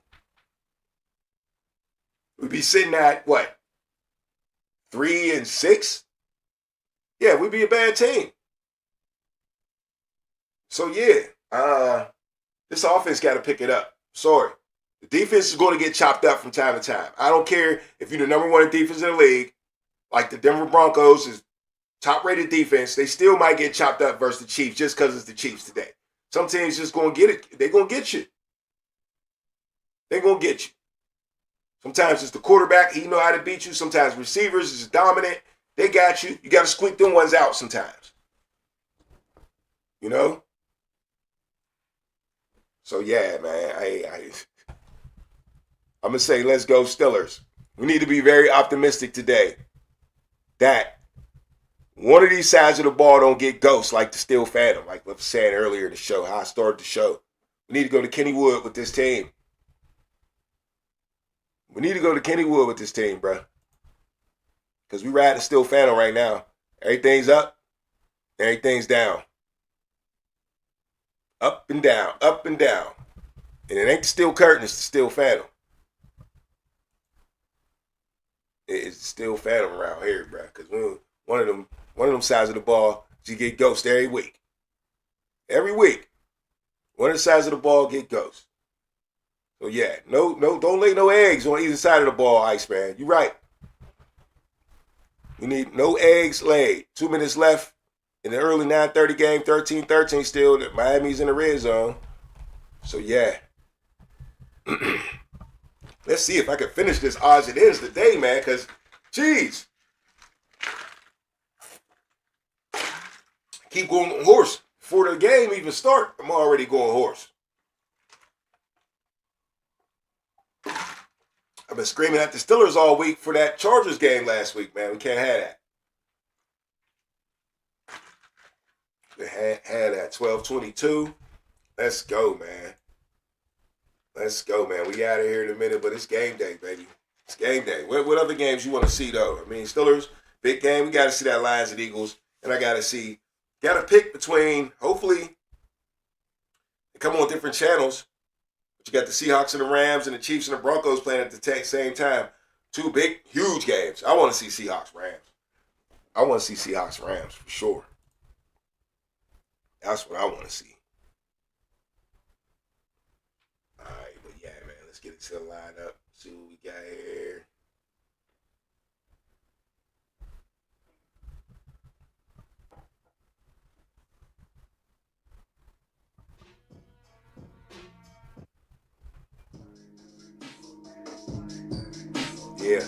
We'd be sitting at, what, 3-6? Yeah, we'd be a bad team. So, yeah, this offense got to pick it up. Sorry. The defense is going to get chopped up from time to time. I don't care if you're the number 1 defense in the league, like the Denver Broncos is top-rated defense. They still might get chopped up versus the Chiefs just because it's the Chiefs today. Some teams just going to get it. They're going to get you. They're going to get you. Sometimes it's the quarterback. He know how to beat you. Sometimes receivers is dominant. They got you. You got to squeak them ones out sometimes. You know? So, yeah, man, I'm going to say let's go Steelers. We need to be very optimistic today that one of these sides of the ball don't get ghosts like the Steel Phantom, like I was saying earlier in the show, how I started the show. We need to go to Kenny Wood with this team. We need to go to Kennywood with this team, bro. Because we riding Steel Phantom right now. Everything's up. Everything's down. Up and down. Up and down. And it ain't the Steel Curtain, it's the Steel Phantom. It's the Steel Phantom around here, bro. Because one of them sides of the ball, you get ghost every week. Every week. One of the sides of the ball get ghost. So yeah, no, don't lay no eggs on either side of the ball, Iceman. You right. We need no eggs laid. 2 minutes left in the early 9:30 game, 13-13 still. Miami's in the red zone. So yeah. Let's see if I can finish this odds and ends today, man, because, geez. Keep going horse. Before the game even start, I'm already going horse. I've been screaming at the Steelers all week for that Chargers game last week, man. We can't have that. We had that 12-22. Let's go, man. Let's go, man. We out of here in a minute, but it's game day, baby. It's game day. What other games you want to see, though? I mean, Steelers, big game. We got to see that Lions and Eagles, and I got to pick between, hopefully, they come on different channels. But you got the Seahawks and the Rams and the Chiefs and the Broncos playing at the same time. Two big, huge games. I want to see Seahawks-Rams. I want to see Seahawks-Rams for sure. That's what I want to see. All right, but yeah, man, let's get it to the lineup. See what we got here. Yeah.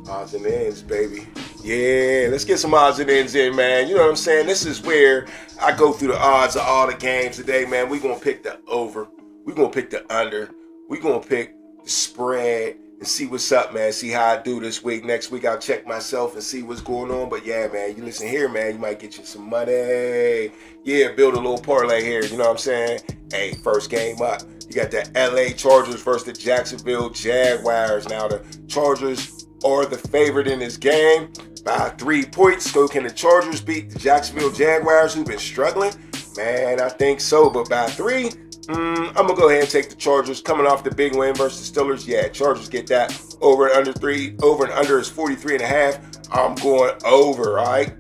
Odds and ends, baby. Yeah, let's get some odds and ends in, man. You know what I'm saying? This is where I go through the odds of all the games today, man. We're going to pick the over. We're going to pick the under. We're going to pick the spread and see what's up, man. See how I do this week. Next week, I'll check myself and see what's going on. But yeah, man, you listen here, man. You might get you some money. Yeah, build a little parlay here. You know what I'm saying? Hey, first game up. You got the LA Chargers versus the Jacksonville Jaguars. Now, the Chargers are the favorite in this game by 3 points. So can the Chargers beat the Jacksonville Jaguars, who've been struggling? Man, I think so. But by 3, I'm going to go ahead and take the Chargers coming off the big win versus the Steelers. Yeah, Chargers get that over and under 3. Over and under is 43.5. I'm going over, all right?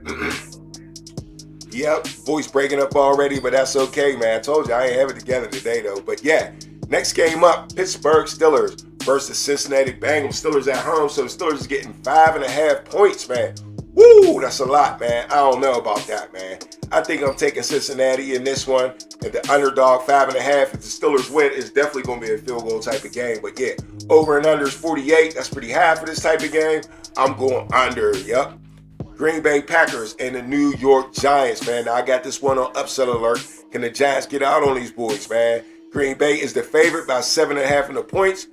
Yep, voice breaking up already, but that's okay, man. I told you I ain't have it together today, though. But yeah, next game up, Pittsburgh Steelers versus Cincinnati Bengals. Steelers at home, so the Steelers is getting 5.5 points, man. Woo, that's a lot, man. I don't know about that, man. I think I'm taking Cincinnati in this one. And the underdog, 5.5. If the Steelers win, it's definitely going to be a field goal type of game. But yeah, over and under is 48. That's pretty high for this type of game. I'm going under, yep. Green Bay Packers and the New York Giants, man. Now, I got this one on upset alert. Can the Giants get out on these boys, man? Green Bay is the favorite by 7.5 in the points.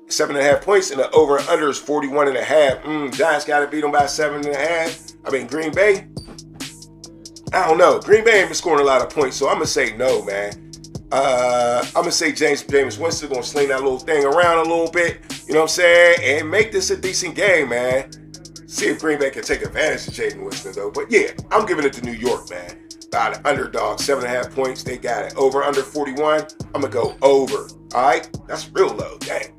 7.5 points, and the over and under is 41.5. Giants got to beat them by 7.5. I mean, Green Bay, I don't know. Green Bay ain't been scoring a lot of points, so I'm going to say no, man. I'm going to say Jameis Winston going to sling that little thing around a little bit, you know what I'm saying, and make this a decent game, man. See if Green Bay can take advantage of Jameis Winston, though. But yeah, I'm giving it to New York, man. By the underdog, 7.5 points. They got it. Over under 41. I'm going to go over. All right? That's real low. Dang.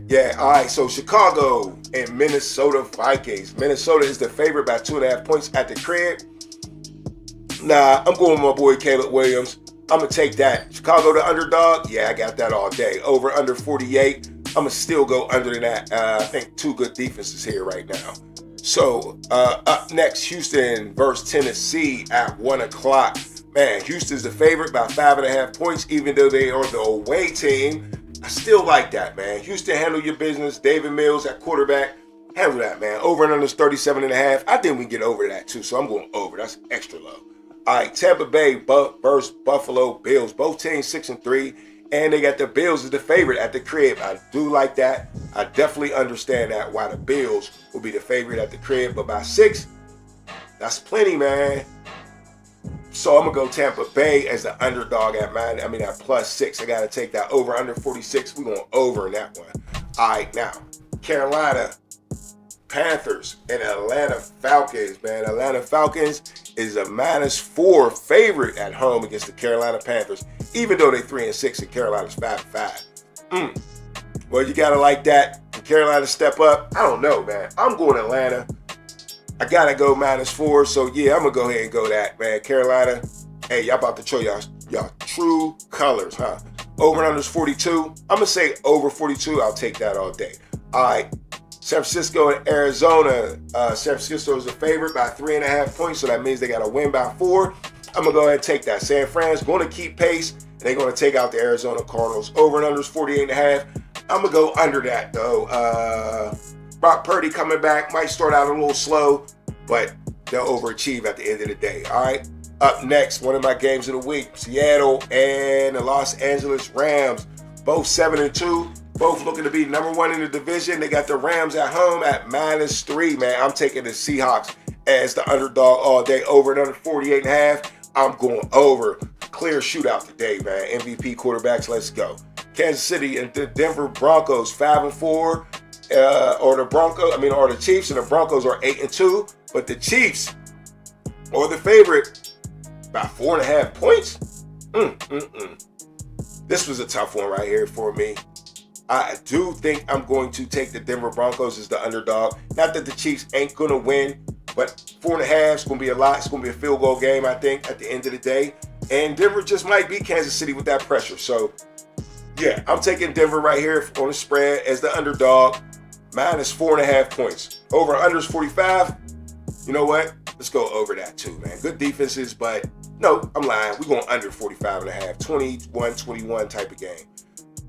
Yeah, all right. So Chicago and Minnesota Vikings. Minnesota is the favorite by 2.5 points at the crib. Nah, I'm going with my boy Caleb Williams. I'm going to take that. Chicago the underdog. Yeah, I got that all day. Over under 48. I'm going to still go under that. I think 2 good defenses here right now. So, up next, Houston versus Tennessee at 1 o'clock. Man, Houston's the favorite by 5.5 points, even though they are the away team. I still like that, man. Houston, handle your business. David Mills at quarterback. Handle that, man. Over and under is 37.5. I think we can get over that, too, so I'm going over. That's extra low. All right, Tampa Bay versus Buffalo Bills. Both teams 6-3. And they got the Bills as the favorite at the crib. I do like that. I definitely understand that, why the Bills will be the favorite at the crib. But by 6, that's plenty, man. So I'm gonna go Tampa Bay as the underdog at +6. I gotta take that over under 46. We're going over in that one. All right, now Carolina Panthers and Atlanta Falcons, man. Atlanta Falcons is a -4 favorite at home against the Carolina Panthers, even though they're 3-6 and Carolina's 5-5. Well, you gotta like that. Can Carolina step up? I don't know, man. I'm going Atlanta. I gotta go -4, so yeah, I'm gonna go ahead and go that, man. Carolina, hey, y'all about to show y'all true colors, huh? Over and under is 42. I'm gonna say over 42. I'll take that all day. All right, San Francisco and Arizona. San Francisco is a favorite by 3.5 points, so that means they gotta win by 4. I'm gonna go ahead and take that. San Fran's gonna keep pace, and they're gonna take out the Arizona Cardinals. Over and under is 48.5. I'm gonna go under that though. Brock Purdy coming back, might start out a little slow, but they'll overachieve at the end of the day. All right. Up next, one of my games of the week: Seattle and the Los Angeles Rams. Both 7-2. Both looking to be number 1 in the division. They got the Rams at home at -3. Man, I'm taking the Seahawks as the underdog all day. Over and under 48.5. I'm going over. Clear shootout today, man. MVP quarterbacks. Let's go. Kansas City and the Denver Broncos 5-4. Or the Chiefs and the Broncos are 8-2, but the Chiefs are the favorite by 4.5 points. This was a tough one right here for me. I do think I'm going to take the Denver Broncos as the underdog. Not that the Chiefs ain't gonna win, but 4.5 is gonna be a lot. It's gonna be a field goal game, I think, at the end of the day. And Denver just might beat Kansas City with that pressure. So yeah, I'm taking Denver right here on the spread as the underdog. -4.5 points. Over under is 45. You know what? Let's go over that too, man. Good defenses, but no, I'm lying. We're going under 45.5. 21-21 type of game.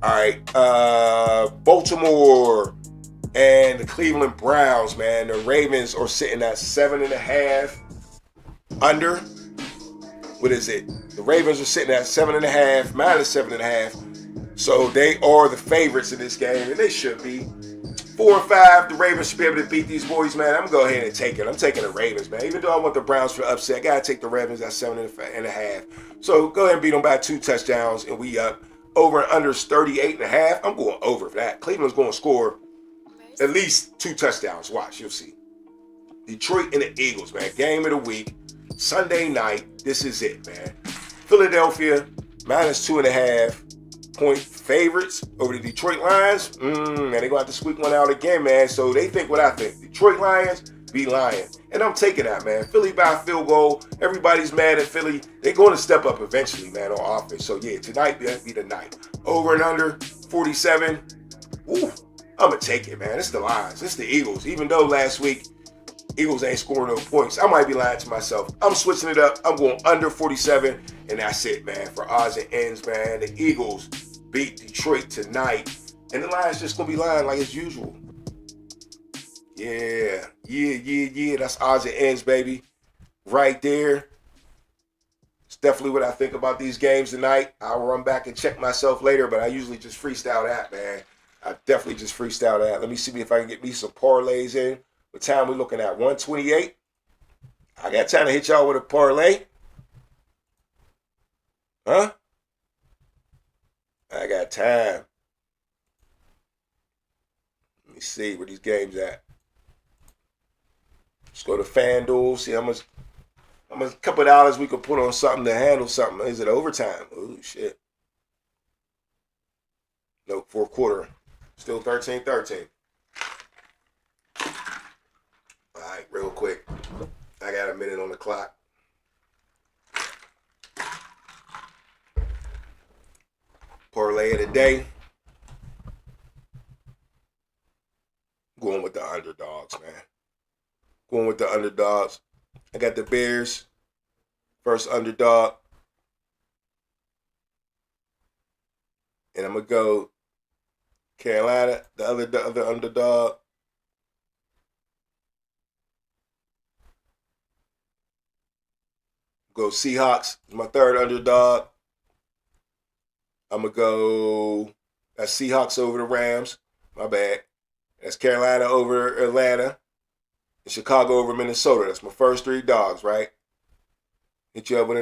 All right. Baltimore and the Cleveland Browns, man. The Ravens are sitting at 7.5 under. What is it? The Ravens are sitting at 7.5, -7.5. So they are the favorites in this game, and they should be. 4-5, the Ravens should be able to beat these boys, man. I'm going to go ahead and take it. I'm taking the Ravens, man. Even though I want the Browns for upset, I got to take the Ravens at 7.5. So go ahead and beat them by 2 touchdowns, and we up. Over and under is 38.5. I'm going over for that. Cleveland's going to score at least 2 touchdowns. Watch, you'll see. Detroit and the Eagles, man. Game of the week. Sunday night. This is it, man. Philadelphia, -2.5 point favorites over the Detroit Lions. And they're going to have to squeak one out again, man. So they think what I think. Detroit Lions be lying. And I'm taking that, man. Philly by a field goal. Everybody's mad at Philly. They're going to step up eventually, man, on offense. So, yeah, tonight be the night. Over and under 47. Ooh, I'm going to take it, man. It's the Lions. It's the Eagles. Even though last week, Eagles ain't scoring no points. I might be lying to myself. I'm switching it up. I'm going under 47. And that's it, man. For odds and ends, man. The Eagles beat Detroit tonight. And the Lions just going to be lying like as usual. Yeah. That's odds and ends, baby. Right there. It's definitely what I think about these games tonight. I'll run back and check myself later, but I usually just freestyle that, man. I definitely just freestyle that. Let me see if I can get me some parlays in. What time we looking at? 1:28. I got time to hit y'all with a parlay. Huh? I got time. Let me see where these games at. Let's go to FanDuel, see how much couple of dollars we could put on something to handle something. Is it overtime? Oh, shit. No, fourth quarter. Still 13-13. All right, real quick. I got a minute on the clock. Parlay of the day. Going with the underdogs, man. Going with the underdogs. I got the Bears. First underdog. And I'm going to go Carolina, the other underdog. Go Seahawks, my third underdog. I'm going to go, that's Seahawks over the Rams. My bad. That's Carolina over Atlanta. And Chicago over Minnesota. That's my first 3 dogs, right? Hit you up with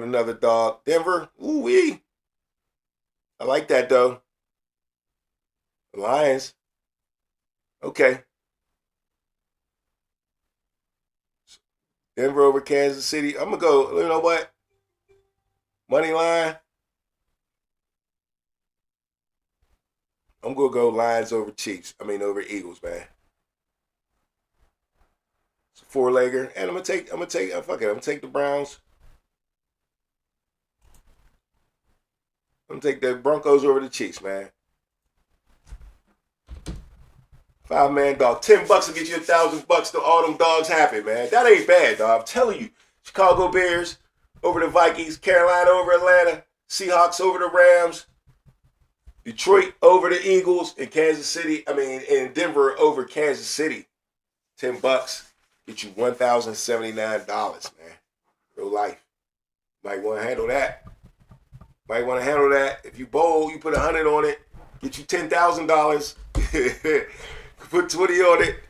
another dog. Denver, ooh wee. I like that though. Lions. Okay. Denver over Kansas City. I'm gonna go. You know what? Money line. I'm gonna go Lions over Chiefs. Over Eagles, man. It's a 4-legger, and I'm gonna take the Browns. I'm gonna take the Broncos over the Chiefs, man. 5-man dog. $10 will get you $1,000 to all them dogs happy, man. That ain't bad, dog. I'm telling you. Chicago Bears over the Vikings, Carolina over Atlanta, Seahawks over the Rams, Detroit over the Eagles, and and Denver over Kansas City. $10 get you $1,079, man. Real life. Might want to handle that. If you bowl, you put 100 on it, get you $10,000. Put 20 on it.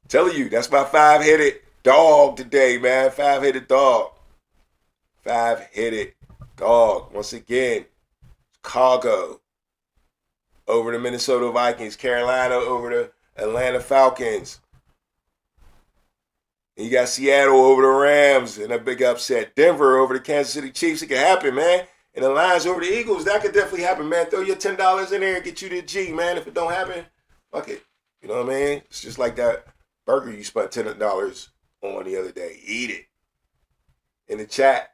Telling you, that's my 5-headed dog today, man. 5-headed dog. 5-headed dog. Once again, Chicago over the Minnesota Vikings. Carolina over the Atlanta Falcons. And you got Seattle over the Rams in a big upset. Denver over the Kansas City Chiefs. It can happen, man. And the Lions over the Eagles. That could definitely happen, man. Throw your $10 in there and get you the G, man. If it don't happen, fuck it. You know what I mean? It's just like that burger you spent $10 on the other day. Eat it. In the chat,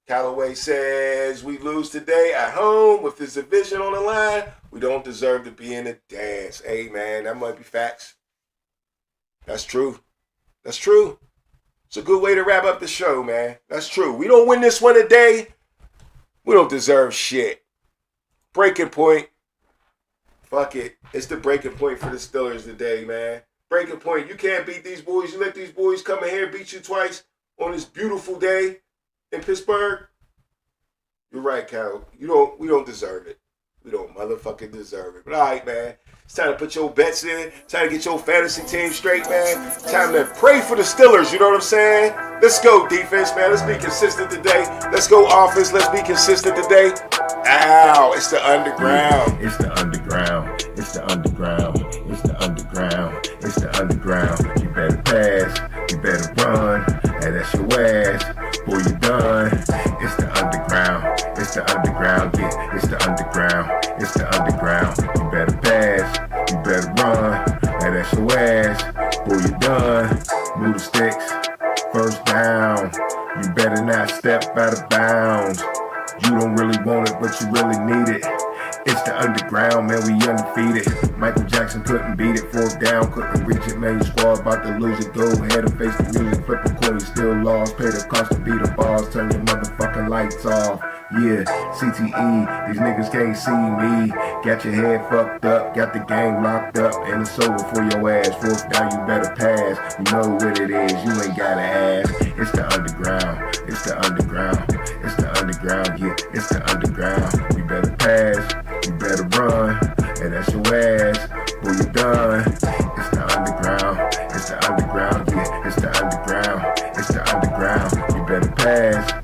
Callaway says, we lose today at home with this division on the line. We don't deserve to be in the dance. Hey, man, that might be facts. That's true. That's true. It's a good way to wrap up the show, man. That's true. We don't win this one today. We don't deserve shit. Breaking point. Fuck it. It's the breaking point for the Steelers today, man. Breaking point. You can't beat these boys. You let these boys come in here and beat you twice on this beautiful day in Pittsburgh. You're right, Cal. We don't deserve it. We don't motherfucking deserve it. But all right, man. It's time to put your bets in. Time to get your fantasy team straight, man. Time to pray for the Steelers. You know what I'm saying? Let's go, defense, man. Let's be consistent today. Let's go, offense. Let's be consistent today. Ow, it's the underground. It's the underground. It's the underground. It's the underground. It's the underground. You better pass. You better run. And that's your ass. Boy, you done. It's the underground. It's the underground. Yeah, it's the underground. It's the underground. You better pass. You better run. And that's your ass. Boy, you done. Move the sticks. First down. You better not step out of bounds. You don't really want it, but you really need it. It's the underground, man, we undefeated. Michael Jackson couldn't beat it. 4th down, couldn't reach it. Man, your squad about to lose it. Go ahead and face the music. Flip a coin, you still lost. Pay the cost to beat the balls. Turn your motherfucking lights off. Yeah, CTE, these niggas can't see me. Got your head fucked up, got the game locked up, and it's over for your ass. 4th down, you better pass. You know what it is, you ain't gotta ask. It's the underground, it's the underground, it's the underground, yeah, it's the underground. You better pass, you better run, and that's your ass. Boy, you done. It's the underground, it's the underground, yeah, it's the underground, it's the underground. You better pass.